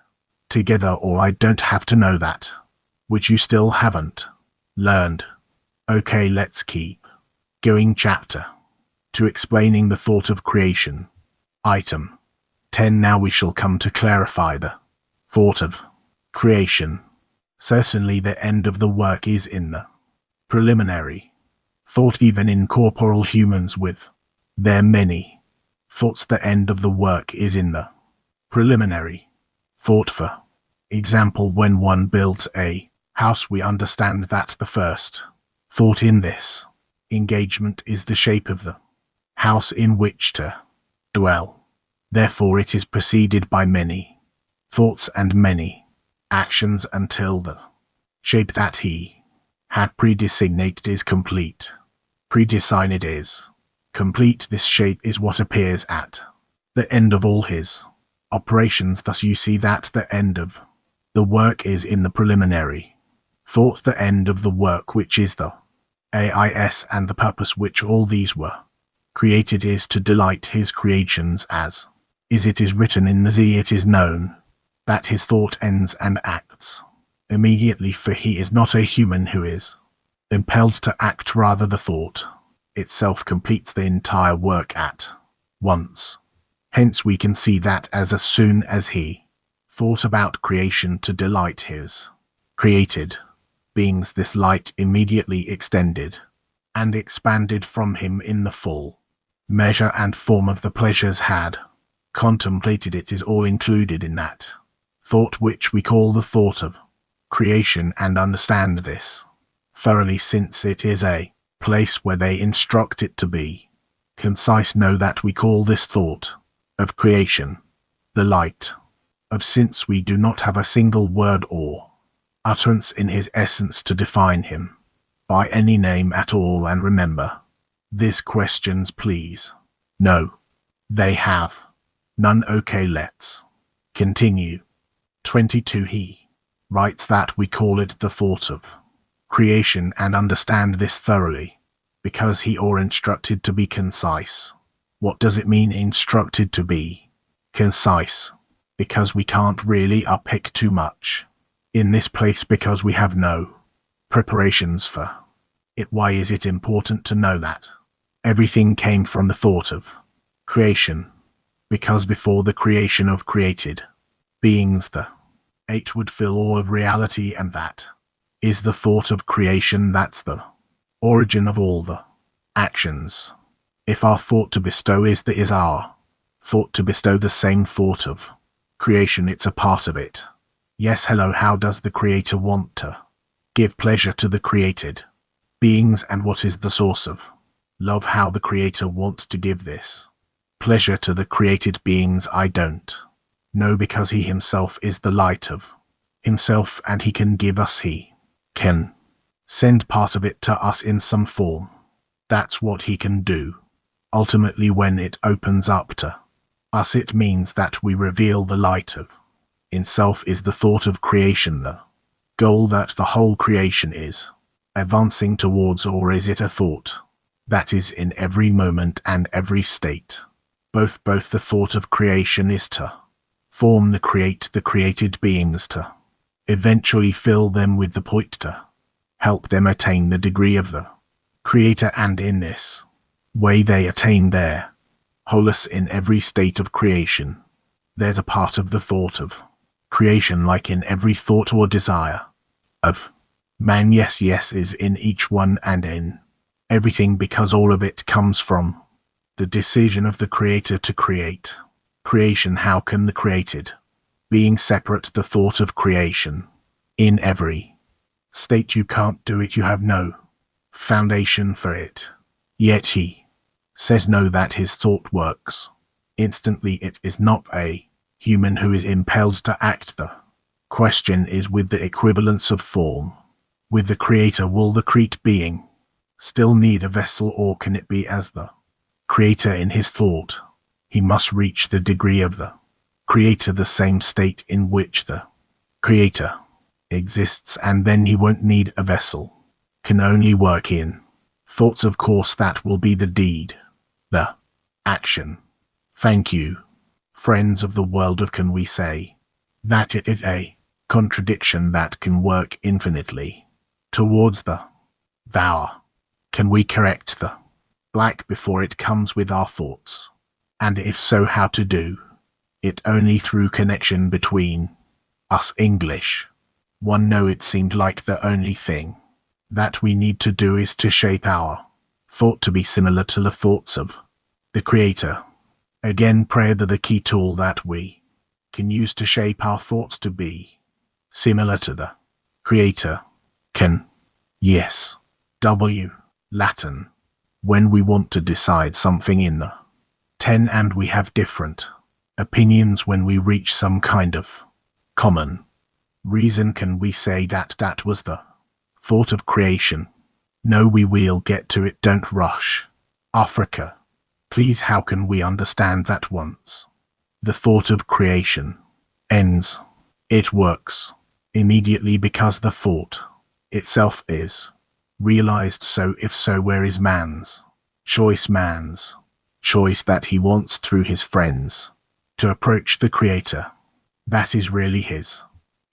together, or I don't have to know that, which you still haven't learned. Okay, let's keep going. Chapter 2, explaining the thought of creation. Item 10. Now we shall come to clarify the thought of creation. Certainly the end of the work is in the preliminary thought. Even in corporal humans with their many thoughts, the end of the work is in the preliminary thought. For example, when one builds a house, we understand that the first thought in this engagement is the shape of the house in which to dwell. Therefore it is preceded by many thoughts and many actions until the shape that he Had predesignated is complete. Predesignated is complete. This shape is what appears at the end of all his operations. Thus you see that the end of the work is in the preliminary thought, the end of the work which is the AIS, and the purpose which all these were created is to delight his creations, as is it is written in the Z. It is known that his thought ends and acts immediately, for he is not a human who is impelled to act, rather the thought itself completes the entire work at once. Hence we can see that as soon as he thought about creation to delight his created beings, this light immediately extended and expanded from him in the full measure and form of the pleasures had contemplated. It is all included in that thought which we call the thought of creation, and understand this thoroughly, since it is a place where they instruct it to be concise. Know that we call this thought of creation the light of, since we do not have a single word or utterance in his essence to define him by any name at all. And remember this, questions please. No, they have none. Okay, let's continue. 22. He writes that we call it the thought of creation, and understand this thoroughly, because he or instructed to be concise. What does it mean, instructed to be concise? Because we can't really unpick too much in this place, because we have no preparations for it. Why is it important to know that everything came from the thought of creation? Because before the creation of created beings, the 8 would fill all of reality, and that is the thought of creation. That's the origin of all the actions. If our thought to bestow is our thought to bestow the same thought of creation, it's a part of it. Yes, hello, how does the Creator want to give pleasure to the created beings, and what is the source of love? How the Creator wants to give this pleasure to the created beings, I don't know, because he himself is the light of himself, and he can give us, he can send part of it to us in some form. That's what he can do. Ultimately, when it opens up to us, it means that we reveal the light of himself. Is the thought of creation the goal that the whole creation is advancing towards, or is it a thought that is in every moment and every state? Both the thought of creation is to form the created beings, to eventually fill them with the point, to help them attain the degree of the Creator, and in this way they attain their wholeness in every state of creation. There's a part of the thought of creation, like in every thought or desire of man. Yes, is in each one and in everything, because all of it comes from the decision of the Creator to create creation. How can the created being separate the thought of creation? In every state you can't do it. You have no foundation for it. Yet he says no, that his thought works instantly. It is not a human who is impelled to act. The question is with the equivalence of form with the Creator. Will the create being still need a vessel, or can it be as the Creator in his thought? He must reach the degree of the Creator, the same state in which the Creator exists, and then he won't need a vessel, can only work in thoughts. Of course, that will be the deed, the action. Thank you, friends of the world of can we say that it is a contradiction that can work infinitely towards the thou? Can we correct the black before it comes with our thoughts? And if so, how to do it? Only through connection between us. English 1. No, it seemed like the only thing that we need to do is to shape our thought to be similar to the thoughts of the Creator. Again, prayer the key tool that we can use to shape our thoughts to be similar to the Creator. Can. Yes. W. Latin. When we want to decide something in the 10 and we have different opinions, when we reach some kind of common reason, can we say that that was the Thought of creation. No, we will get to it, don't rush. Africa. Please, how can we understand that once the thought of creation ends, it works immediately because the thought itself is realized. So if so, where is man's choice that he wants through his friends to approach the creator? That is really his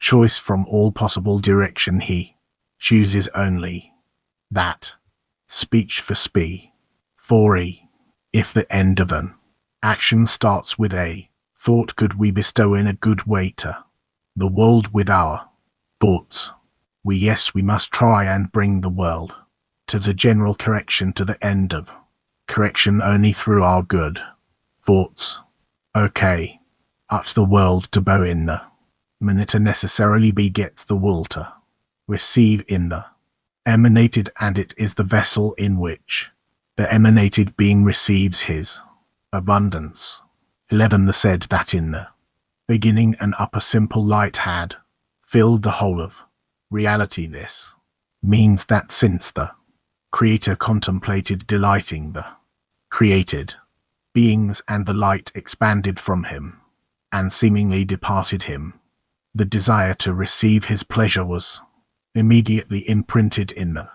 choice from all possible direction. He chooses only that. Speech for spee. 4e. If the end of an action starts with a thought, could we bestow in a good way to the world with our thoughts? Yes, we must try and bring the world to the general correction, to the end of correction only through our good thoughts. Okay. At the world to bow in the minute necessarily begets the will to receive in the emanated, and it is the vessel in which the emanated being receives his abundance. 11. The said that in the beginning an upper simple light had filled the whole of reality. This means that since the creator contemplated delighting the created beings and the light expanded from him and seemingly departed him, the desire to receive his pleasure was immediately imprinted in the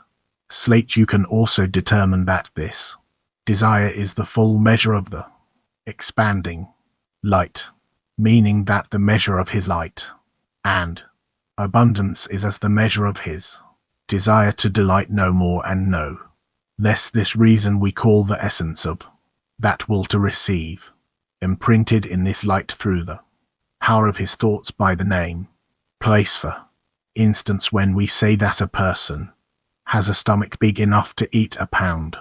slate. You can also determine that this desire is the full measure of the expanding light, meaning that the measure of his light and abundance is as the measure of his desire to delight no more and no less. This reason we call the essence of that will to receive imprinted in this light through the power of his thoughts by the name place. For instance, when we say that a person has a stomach big enough to eat a pound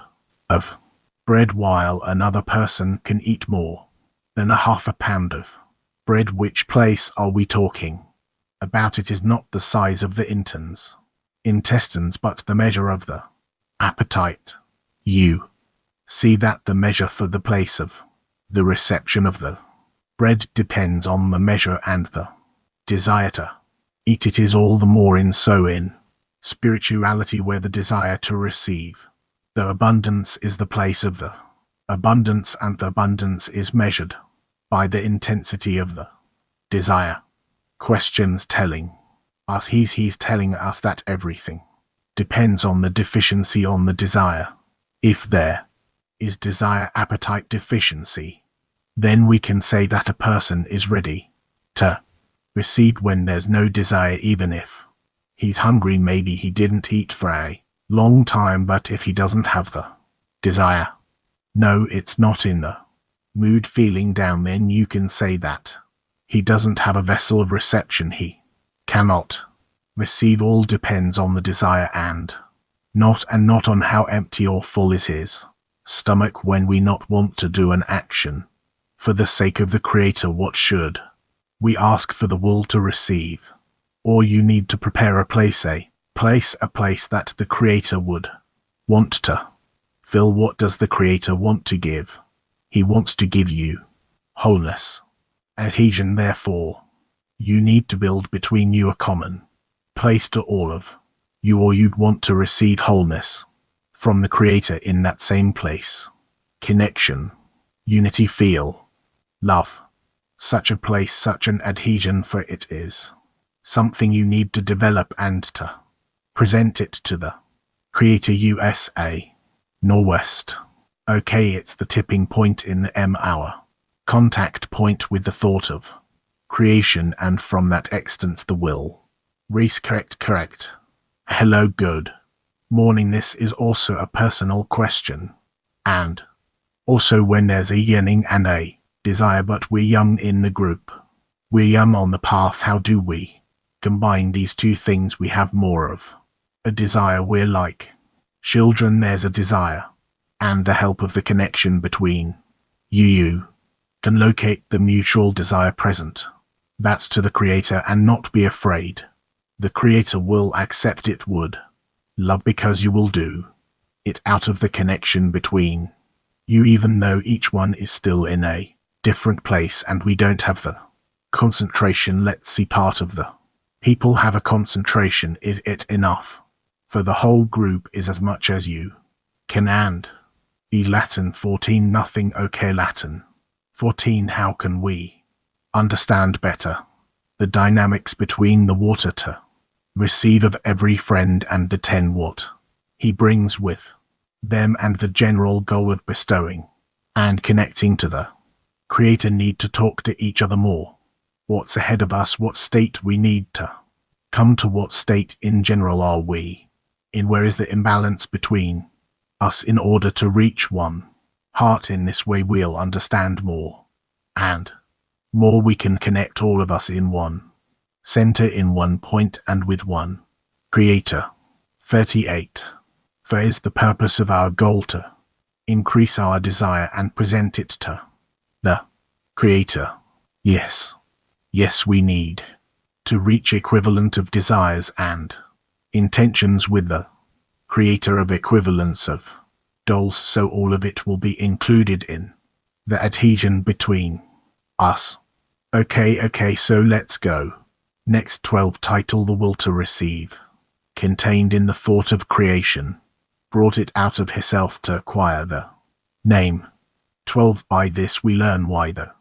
of bread, while another person can eat more than a half a pound of bread, which place are we talking about? It is not the size of the intestines, but the measure of the appetite. You see that the measure for the place of the reception of the bread depends on the measure and the desire to eat. It is all the more in spirituality, where the desire to receive the abundance is the place of the abundance, and the abundance is measured by the intensity of the desire. Questions telling us he's telling us that everything depends on the deficiency on the desire. If there is desire appetite deficiency, then we can say that a person is ready to receive when there's no desire. Even if he's hungry, maybe he didn't eat for a long time, but if he doesn't have the desire, no, it's not in the mood, feeling down, then you can say that he doesn't have a vessel of reception. He cannot receive. All depends on the desire and not on how empty or full is his stomach. When we not want to do an action for the sake of the creator, what should we ask for the will to receive? Or you need to prepare a place that the creator would want to fill. What does the creator want to give? He wants to give you wholeness, adhesion. Therefore, you need to build between you a common place to all of you, or you'd want to receive wholeness from the creator in that same place. Connection, unity, feel, love. Such a place, such an adhesion, for it is something you need to develop and to present it to the creator. USA, Northwest. Okay, it's the tipping point in the hour contact point with the thought of creation, and from that extents the will. Reese, correct. Hello, good morning. This is also a personal question, and also when there's a yearning and a desire, but we're young in the group. We're young on the path. How do we combine these two things? We have more of a desire. We're like children. There's a desire, and the help of the connection between you can locate the mutual desire present. That's to the creator, and not be afraid. The creator will accept it, would love, because you will do it out of the connection between you, even though each one is still in a different place and we don't have the concentration. Let's see, part of the people have a concentration. Is it enough For the whole group is as much as you can and Latin 14 nothing okay Latin 14 how can we understand better the dynamics between the water to receive of every friend and the 10 what he brings with them and the general goal of bestowing and connecting to the Creator need to talk to each other more. What's ahead of us, what state we need to come to, what state in general are we in, where is the imbalance between us in order to reach one heart. In this way we'll understand more and more we can connect all of us in one center, in one point and with one Creator. 38. For is the purpose of our goal to increase our desire and present it to the Creator? Yes. Yes, we need to reach equivalent of desires and intentions with the Creator of equivalence of goals, so all of it will be included in the adhesion between us. Okay, so let's go. Next 12. Title: The Will to Receive. Contained in the thought of creation, brought it out of himself to acquire the name. 12. By this we learn why the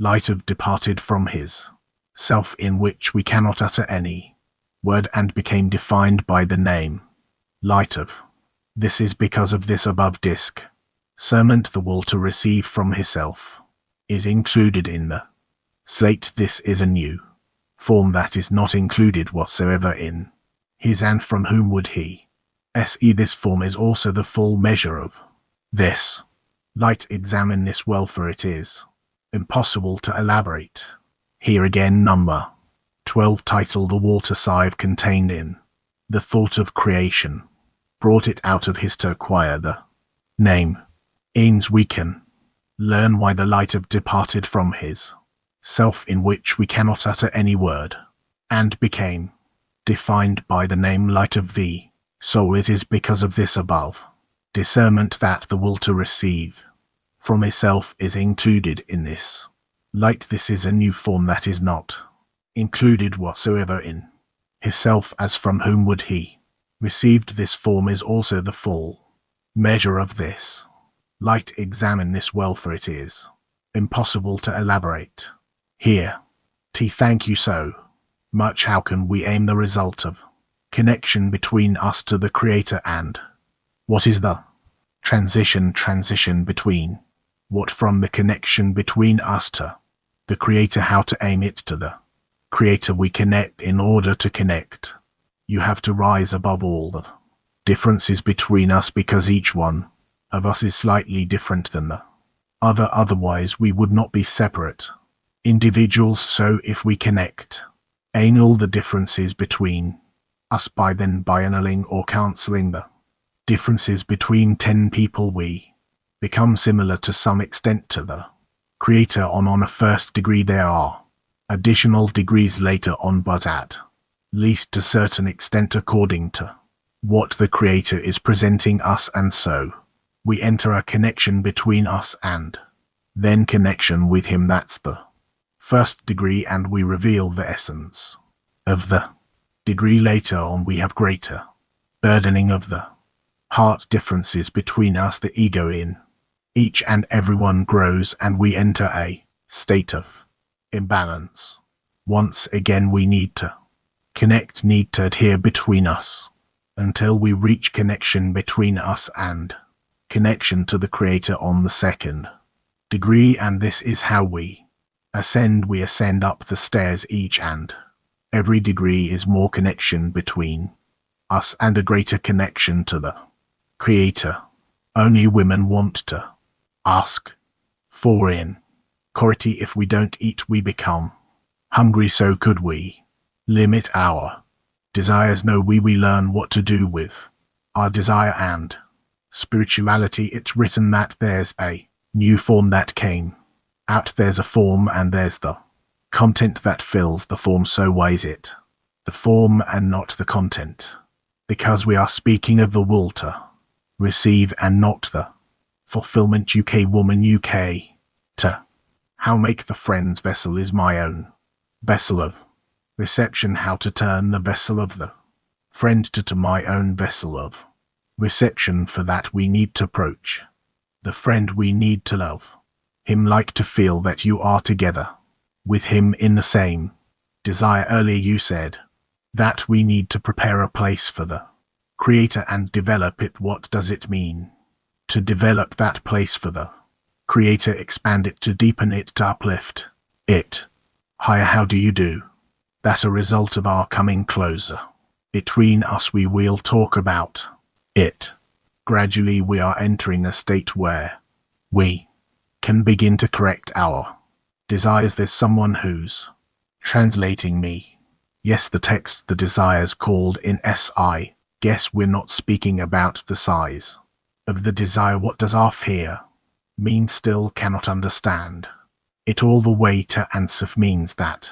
light have departed from his self, in which we cannot utter any word, and became defined by the name light of. This is because of this above discernment the will to receive from himself is included in the slate. This is a new form that is not included whatsoever in his, and from whom would he se. This form is also the full measure of this light. Examine this well, for it is impossible to elaborate. Here again number 12. Title: The water sieve. Contained in the thought of creation, brought it out of his to acquire the name. Ains we can learn why the light have departed from his self, in which we cannot utter any word, and became defined by the name light of the soul. It is because of this above discernment that the will to receive from himself is included in this light. This is a new form that is not included whatsoever in himself, as from whom would he received. This form is also the full measure of this light. Examine this well, for it is impossible to elaborate. Here. Thank you so much. How can we aim the result of connection between us to the Creator, and what is the transition between what from the connection between us to the Creator? How to aim it to the Creator? We connect. In order to connect, you have to rise above all the differences between us, because each one of us is slightly different than the other. Otherwise we would not be separate individuals. So if we connect, annul the differences between us by annulling or cancelling the differences between 10 people, we become similar to some extent to the Creator. On a first degree there are additional degrees later on, but at least to a certain extent according to what the Creator is presenting us, and so we enter a connection between us and then connection with him. That's the first degree, and we reveal the essence of the degree. Later on we have greater burdening of the heart. Differences between us, the ego in each and everyone grows, and we enter a state of imbalance. Once again we need to connect, need to adhere between us, until we reach connection between us and connection to the Creator on the second degree. And this is how we ascend. We ascend up the stairs. Each and every degree is more connection between us and a greater connection to the Creator. Only women want to ask for in cority. If we don't eat we become hungry. So could we limit our desires? No, we learn what to do with our desire and spirituality. It's written that there's a new form that came out. There's a form and there's the content that fills the form. So why is it the form and not the content? Because we are speaking of the will to receive and not the fulfillment. UK woman, UK to how make the friend's vessel is my own vessel of reception. How to turn the vessel of the Friend to my own vessel of reception, for that we need to approach. The friend we need to love. Him like to feel that you are together with him in the same desire. Earlier you said that we need to prepare a place for the Creator and develop it. What does it mean to develop that place for the Creator? Expand it, to deepen it, to uplift it higher. How do you do that? A result of our coming closer. Between us we will talk about it. Gradually we are entering a state where we can begin to correct our desires. There's someone who's translating me. Yes, the text, the desires called in SI. Guess we're not speaking about the size of the desire. What does ARF here mean? Still cannot understand it all the way to ANSIF means that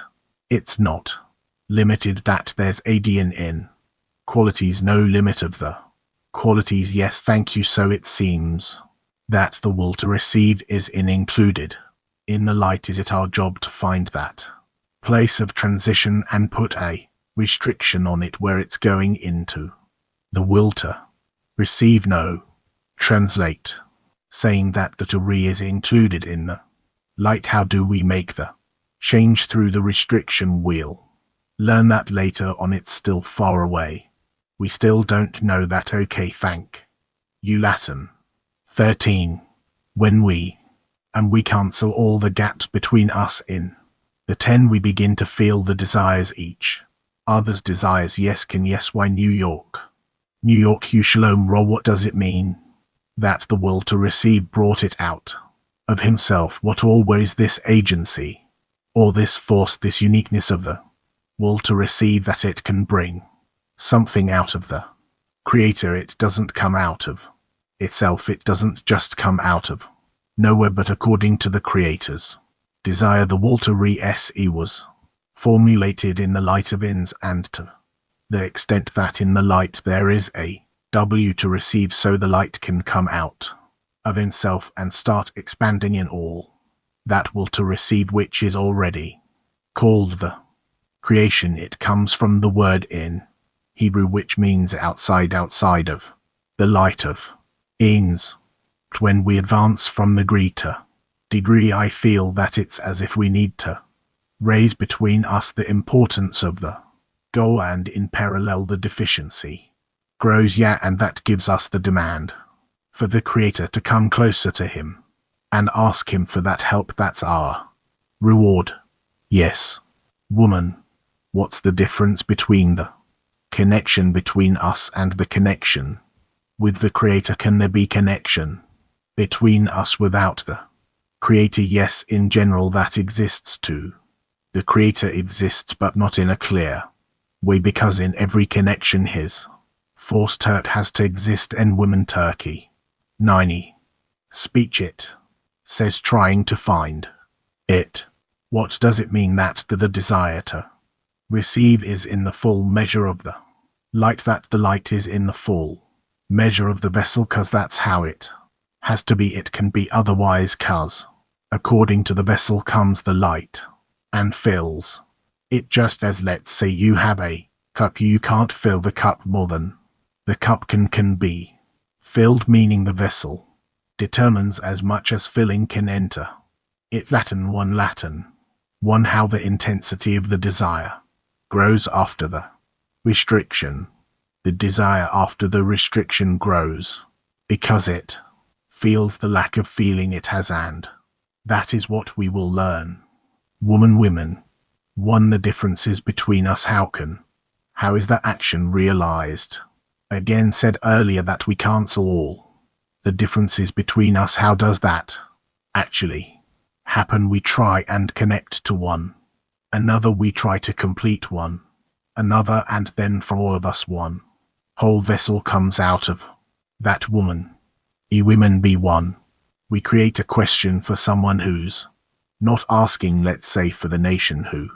it's not limited, that there's ADN in qualities, no limit of the qualities. Yes, thank you. So it seems that the will to receive is included in the light. Is it our job to find that place of transition and put a restriction on it where it's going into? The will to receive, no. Translate, saying that the to re is included in the light. How do we make the change through the restriction? We'll learn that later on. It's still far away. We still don't know that. Okay, thank you. Latin 13. When we cancel all the gaps between us in the 10, we begin to feel the desires, each other's desires. Yes, can yes. Why New York? New York, you shalom ra. What does it mean that the will to receive brought it out of himself? What all? Where is this agency or this force, this uniqueness of the will to receive, that it can bring something out of the Creator? It doesn't come out of itself. It doesn't just come out of nowhere, but according to the Creator's desire. The will to re-se was formulated in the light of ins, and to the extent that in the light there is a W to receive, so the light can come out of itself and start expanding in all that will to receive, which is already called the creation. It comes from the word in Hebrew, which means outside, outside of the light of ins. When we advance from the greater degree, I feel that it's as if we need to raise between us the importance of the goal, and in parallel the deficiency grows. Yeah, and that gives us the demand for the Creator to come closer to him and ask him for that help. That's our reward. Yes, woman, what's the difference between the connection between us and the connection with the Creator? Can there be connection between us without the Creator? Yes, in general that exists too. The Creator exists, but not in a clear way, because in every connection his force Turk has to exist. And women Turkey 90. Speech it says trying to find it. What does it mean that the desire to receive is in the full measure of the light, that the light is in the full measure of the vessel? Cause that's how it has to be. It can be otherwise, cause according to the vessel comes the light and fills it. Just as, let's say you have a cup, you can't fill the cup more than the cup can be filled, meaning the vessel determines as much as filling can enter it. Latin 1. How the intensity of the desire grows after the restriction. The desire after the restriction grows because it feels the lack of feeling it has, and that is what we will learn. Women 1. The differences between us. How is that action realized? Again, said earlier that we cancel all the differences between us. How does that actually happen? We try and connect to one another. We try to complete one another, and then for all of us one whole vessel comes out of that woman. Women be one. We create a question for someone who's not asking, let's say for the nation who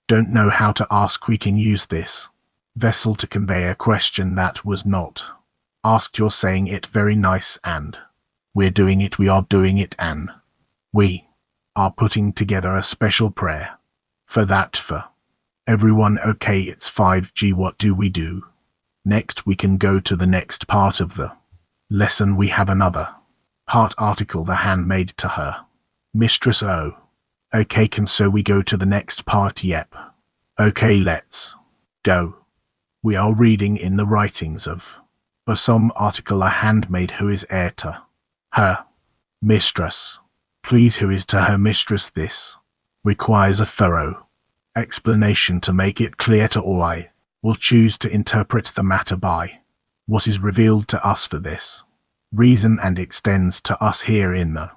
don't know how to ask. We can use this vessel to convey a question that was not asked. You're saying it very nice, and we're doing it, we are doing it, and we are putting together a special prayer for that for everyone. Okay, it's 5G. What do we do Next we can go to the next part of the lesson. We have another part article, the handmaid to her mistress. Oh. Okay, can so we go to the next part? Yep. Okay, let's go. We are reading in the writings of some article, a handmaid who is heir to her mistress. Please, who is to her mistress? This requires a thorough explanation to make it clear to all. I will choose to interpret the matter by what is revealed to us for this reason and extends to us here in the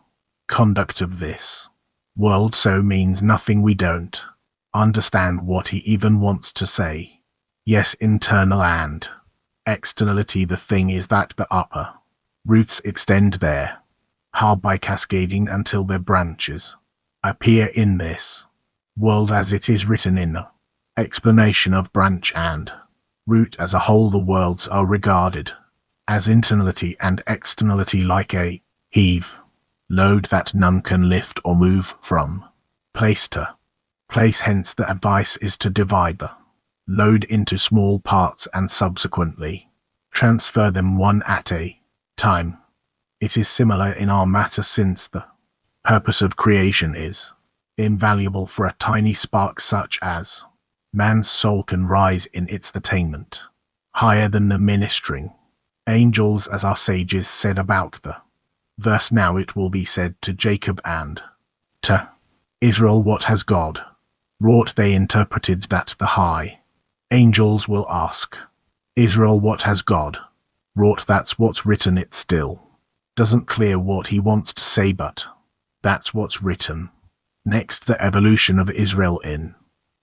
conduct of this world. So means nothing. We don't understand what he even wants to say. Yes, internal and externality. The thing is that the upper roots extend there, hard by cascading until their branches appear in this world as it is written in the explanation of branch and root as a whole. The worlds are regarded as internality and externality, like a heave load that none can lift or move from place to place. Hence the advice is to divide the load into small parts and subsequently transfer them one at a time. It is similar in our matter, since the purpose of creation is invaluable for a tiny spark such as man's soul can rise in its attainment higher than the ministering angels, as our sages said about the verse. Now it will be said to Jacob and to Israel, what has God wrought? They interpreted that the high angels will ask Israel, what has God wrought? That's what's written. It still doesn't clear what he wants to say, but that's what's written. Next, the evolution of Israel in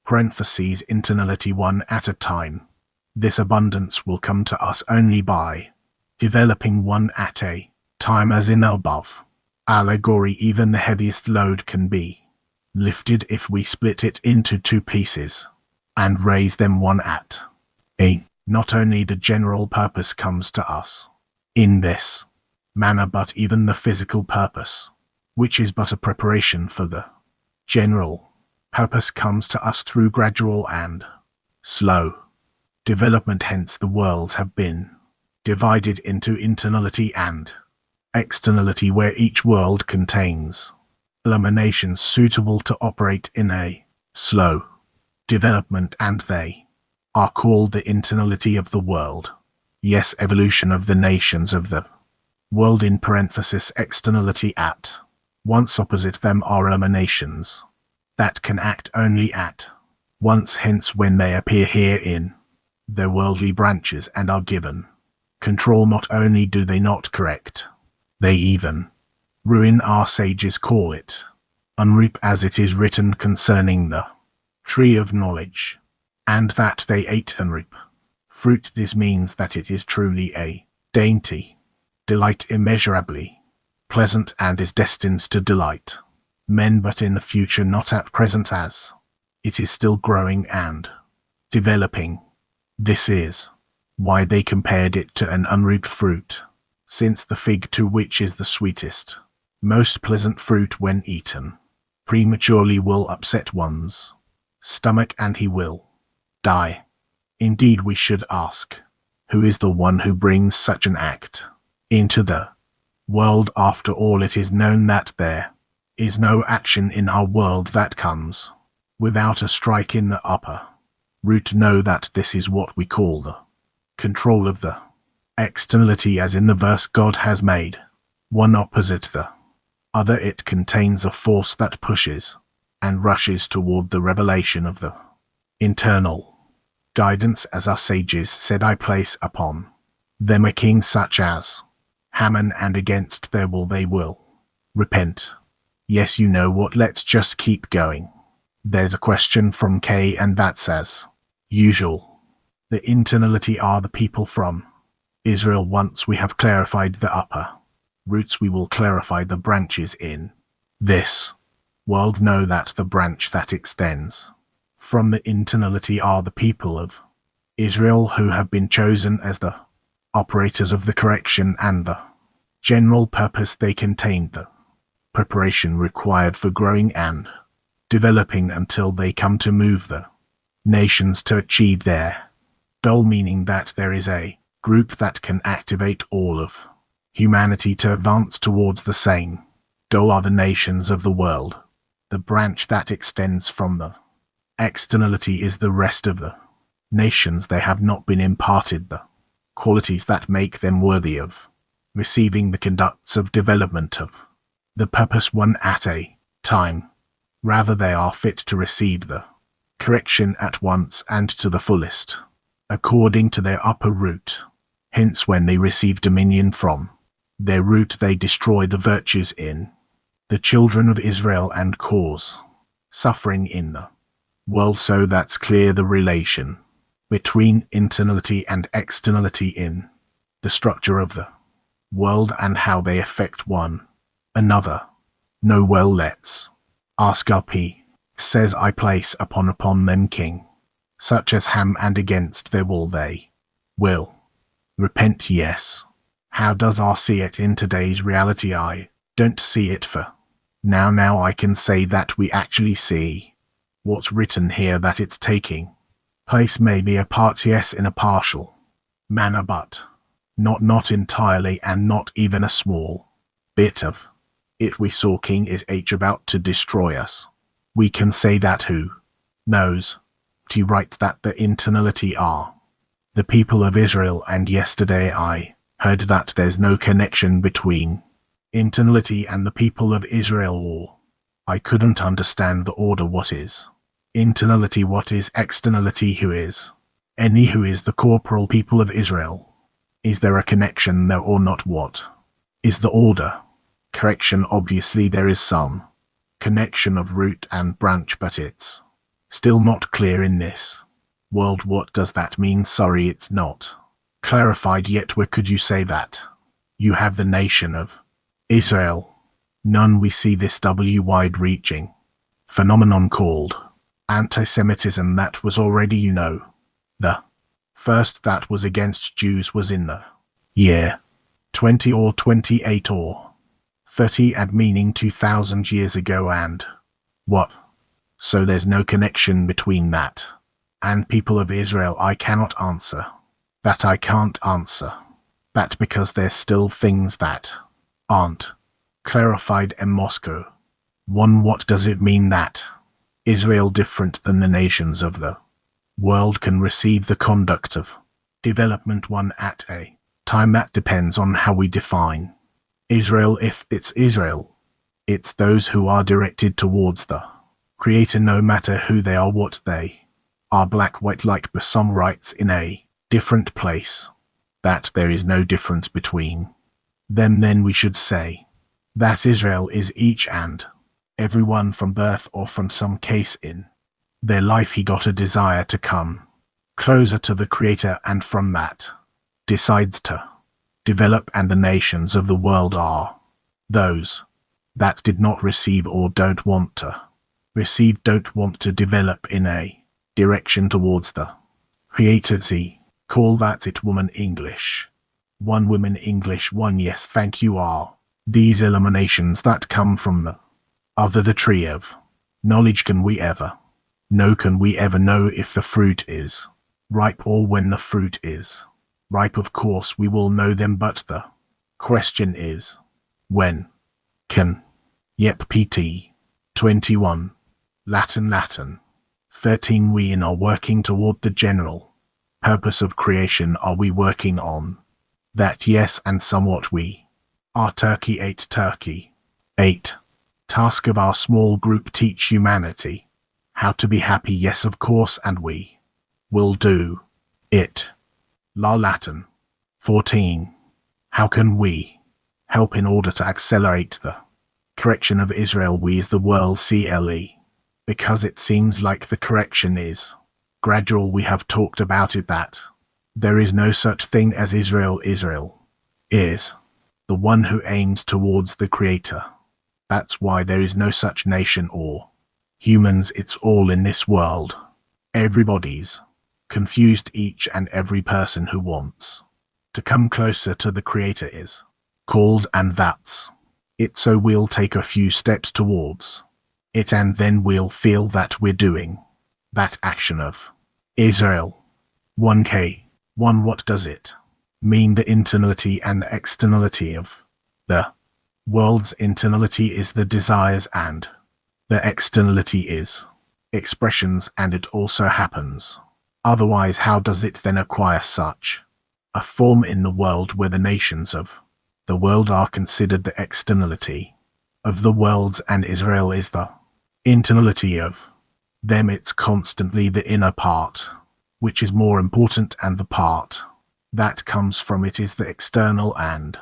parentheses internality, one at a time. This abundance will come to us only by developing one at a time, as in the above allegory. Even the heaviest load can be lifted if we split it into two pieces and raise them one at a. Not only the general purpose comes to us in this manner, but even the physical purpose, which is but a preparation for the general purpose, comes to us through gradual and slow development. Hence the worlds have been divided into internality and externality, where each world contains emanations suitable to operate in a slow development, and they are called the internality of the world. Yes, evolution of the nations of the world in parenthesis externality. At once opposite them are emanations that can act only at once. Hence when they appear here in their worldly branches and are given control, not only do they not correct, they even ruin. Our sages call it unreap, as it is written concerning the tree of knowledge, and that they ate and reap fruit. This means that it is truly a dainty delight, immeasurably pleasant, and is destined to delight men, but in the future, not at present, as it is still growing and developing. This is why they compared it to an unreaped fruit, since the fig, to which is the sweetest, most pleasant fruit, when eaten prematurely, will upset one's stomach and he will die. Indeed, we should ask, who is the one who brings such an act into the world? After all, it is known that there is no action in our world that comes without a strike in the upper root. Know that this is what we call the control of the externality, as in the verse, God has made one opposite the other. It contains a force that pushes and rushes toward the revelation of the internal guidance. As our sages said, I place upon them a king such as Haman, and against their will they will repent. Yes, you know what, let's just keep going. There's a question from K, and that's as usual. The internality are the people from Israel. Once we have clarified the upper roots, we will clarify the branches in this world. Know that the branch that extends from the internality are the people of Israel, who have been chosen as the operators of the correction and the general purpose. They contain the preparation required for growing and developing until they come to move the nations to achieve their Dull meaning that there is a group that can activate all of humanity to advance towards the same. Dull are the nations of the world. The branch that extends from the externality is the rest of the nations. They have not been imparted the qualities that make them worthy of receiving the conducts of development of the purpose one at a time. Rather, they are fit to receive the correction at once and to the fullest, according to their upper root. Hence, when they receive dominion from their root, they destroy the virtues in the children of Israel and cause suffering in the world. So that's clear, the relation between internality and externality in the structure of the world and how they affect one another. No, well, let's ask up. He says, I place upon them king, such as Ham, and against their will they will repent. Yes. How does R see it in today's reality? I don't see it for now I can say that we actually see what's written here, that it's taking place maybe a part, yes, in a partial manner, but not entirely, and not even a small bit of it. We saw King is H about to destroy us. We can say that who knows. He writes that the internality are the people of Israel, and yesterday I heard that there's no connection between internality and the people of Israel, or I couldn't understand the order. What is internality? What is externality? Who is any? Who is the corporal people of Israel? Is there a connection there or not? What is the order? Correction. Obviously there is some connection of root and branch, but it's still not clear in this world. What does that mean? Sorry, it's not clarified yet. Where could you say that you have the nation of Israel? None. We see this wide-reaching phenomenon called anti-Semitism that was already, the first that was against Jews was in the year 20 or 28 or 30, and meaning 2,000 years ago. And what? So there's no connection between that and people of Israel. I cannot answer that. I can't answer that because there's still things that aren't clarified in Moscow. One, what does it mean that Israel, different than the nations of the world, can receive the conduct of development one at a time? That depends on how we define Israel. If it's Israel, it's those who are directed towards the Creator, no matter who they are, what they are, black, white, like Bassam writes in a different place, that there is no difference between them. Then we should say that Israel is each and everyone from birth, or from some case in their life he got a desire to come closer to the Creator, and from that decides to develop. And the nations of the world are those that did not receive or don't want to receive, don't want to develop in a direction towards the Creator. See, call that it. Woman English 1, women English 1. Yes, thank you. Are these eliminations that come from the other, the tree of knowledge? Can we ever know? Can we ever know if the fruit is ripe, or when the fruit is ripe? Of course we will know them, but the question is when. Can. Yep. PT 21. Latin 13. We in are working toward the general purpose of creation. Are we working on that? Yes, and somewhat we are. Turkey 8. Turkey 8. Task of our small group: teach humanity how to be happy. Yes, of course, and we will do it. Latin 14. How can we help in order to accelerate the correction of Israel? We is the world. CLE. Because it seems like the correction is gradual. We have talked about it, that there is no such thing as Israel. Israel is the one who aims towards the Creator. That's why there is no such nation or humans. It's all in this world. Everybody's confused. Each and every person who wants to come closer to the Creator is called, and that's it. So we'll take a few steps towards it, and then we'll feel that we're doing that action of Israel. 1K. 1. What does it mean? The internality and externality of the world's internality is the desires and the externality is expressions, and it also happens. Otherwise, how does it then acquire such a form in the world where the nations of the world are considered the externality of the worlds and Israel is the internality of them? It's constantly the inner part which is more important, and the part that comes from it is the external, and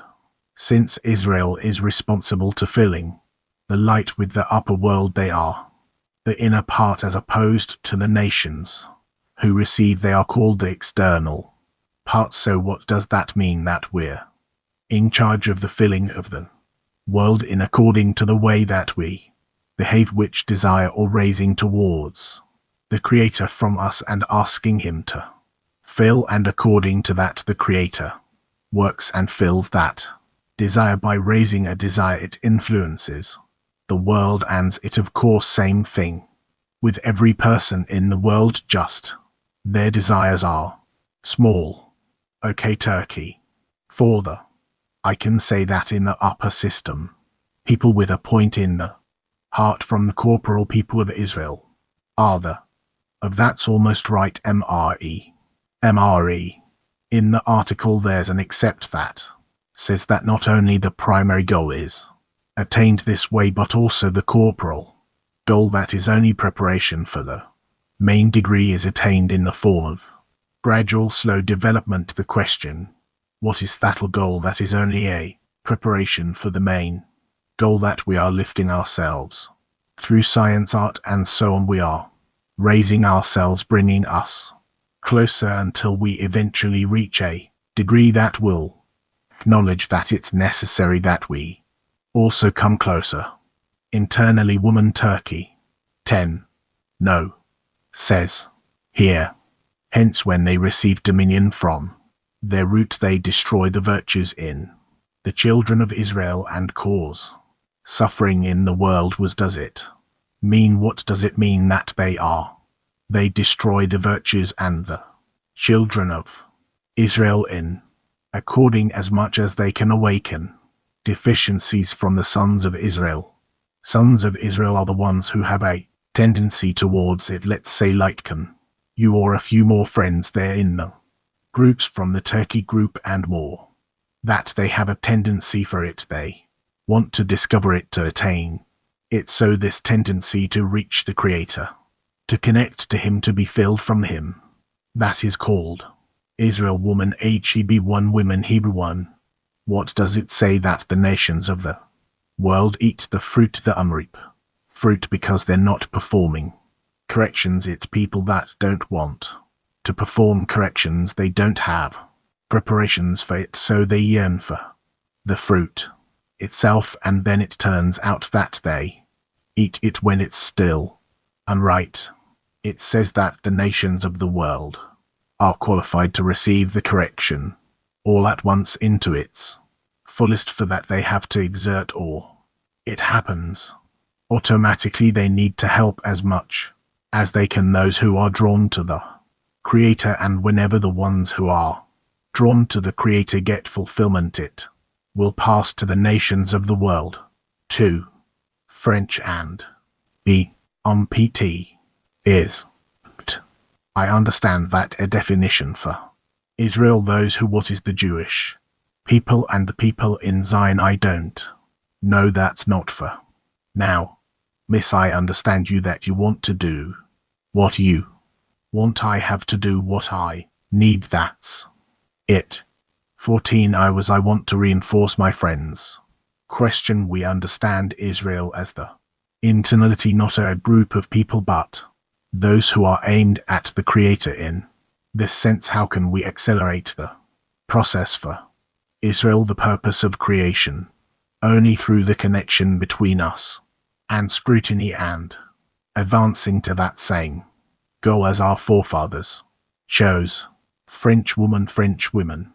since Israel is responsible to filling the light with the upper world, they are the inner part as opposed to the nations who receive, they are called the external part. So what does that mean? That we're in charge of the filling of the world in according to the way that we behave, which desire or raising towards the Creator from us and asking Him to fill, and according to that the Creator works and fills that desire by raising a desire. It influences the world, and it of course same thing with every person in the world, just their desires are small. Okay, Turkey. For the I can say that in the upper system, people with a point in the heart from the corporal people of Israel are the of that's almost right. MRE. In the article there's an except that says that not only the primary goal is attained this way, but also the corporal goal, that is only preparation for the main degree, is attained in the form of gradual slow development. The question, what is that goal? That is only a preparation for the main goal, that we are lifting ourselves through science, art and so on. We are raising ourselves, bringing us closer until we eventually reach a degree that will acknowledge that it's necessary that we also come closer internally. Woman, Turkey. 10. No. Says here, hence when they receive dominion from their root, they destroy the virtues in the children of Israel and cause suffering in the world. Was does it mean? What does it mean that they destroy the virtues and the children of Israel in according as much as they can awaken deficiencies from the sons of Israel? Sons of Israel are the ones who have a tendency towards it. Let's say Laitman, you or a few more friends there in the groups from the Turkey group and more, that they have a tendency for it. They want to discover it, to attain it. So this tendency to reach the Creator, to connect to Him, to be filled from Him, that is called Israel. Woman, Heb 1. Women, Hebrew 1. What does it say? That the nations of the world eat the fruit, the unreap fruit, because they're not performing corrections. It's people that don't want to perform corrections. They don't have preparations for it, so they yearn for the fruit itself, and then it turns out that they eat it when it's still unright. It says that the nations of the world are qualified to receive the correction all at once into its fullest. For that they have to exert, or it happens automatically. They need to help as much as they can those who are drawn to the Creator, and whenever the ones who are drawn to the Creator get fulfillment, it will pass to the nations of the world. 2. French and B. PT is t. I understand that a definition for Israel, those who, what is the Jewish people and the people in Zion? I don't know. That's not for now. Miss, I understand you that you want to do what you want. I have to do what I need. That's it. 14. I want to reinforce my friends' question. We understand Israel as the internality, not a group of people, but those who are aimed at the Creator. In this sense, how can we accelerate the process for Israel, the purpose of creation? Only through the connection between us and scrutiny, and advancing to that same goal as our forefathers chose. French woman, French women.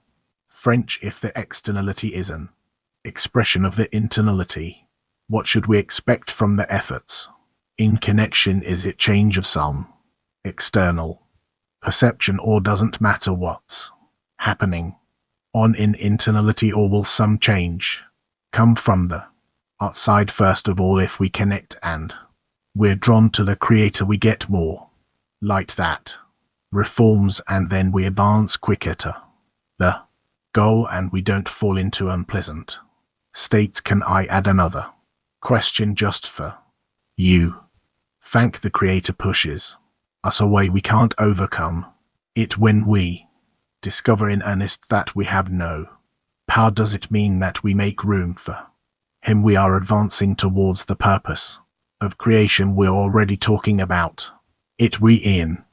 French, if the externality is an expression of the internality, what should we expect from the efforts in connection? Is it change of some external perception, or doesn't matter what's happening on in internality, or will some change come from the outside? First of all, if we connect and we're drawn to the Creator, we get more light that reforms, and then we advance quicker to the goal, and we don't fall into unpleasant states. Can I add another question just for you? Thank the Creator pushes us away. We can't overcome it when we discover in earnest that we have no power. Does it mean that we make room for Him? We are advancing towards the purpose of creation. We're already talking about it. We in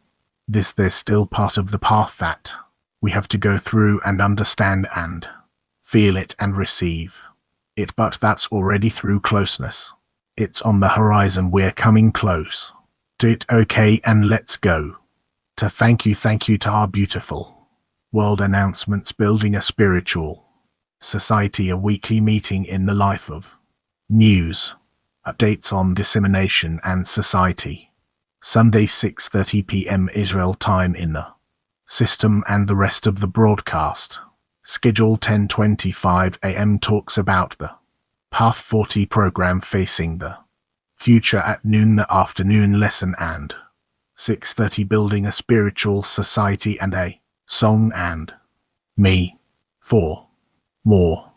this, there's still part of the path that we have to go through and understand and feel it and receive it, but that's already through closeness. It's on the horizon. We're coming close to it. Okay, and let's go to thank you to our beautiful world announcements. Building a spiritual society, a weekly meeting in the life of news, updates on dissemination and society. Sunday 6:30 p.m. Israel time in the system, and the rest of the broadcast schedule 10:25 a.m. talks about the Path 40 program facing the future at noon, the afternoon lesson, and 6:30 building a spiritual society, and a song and me for more.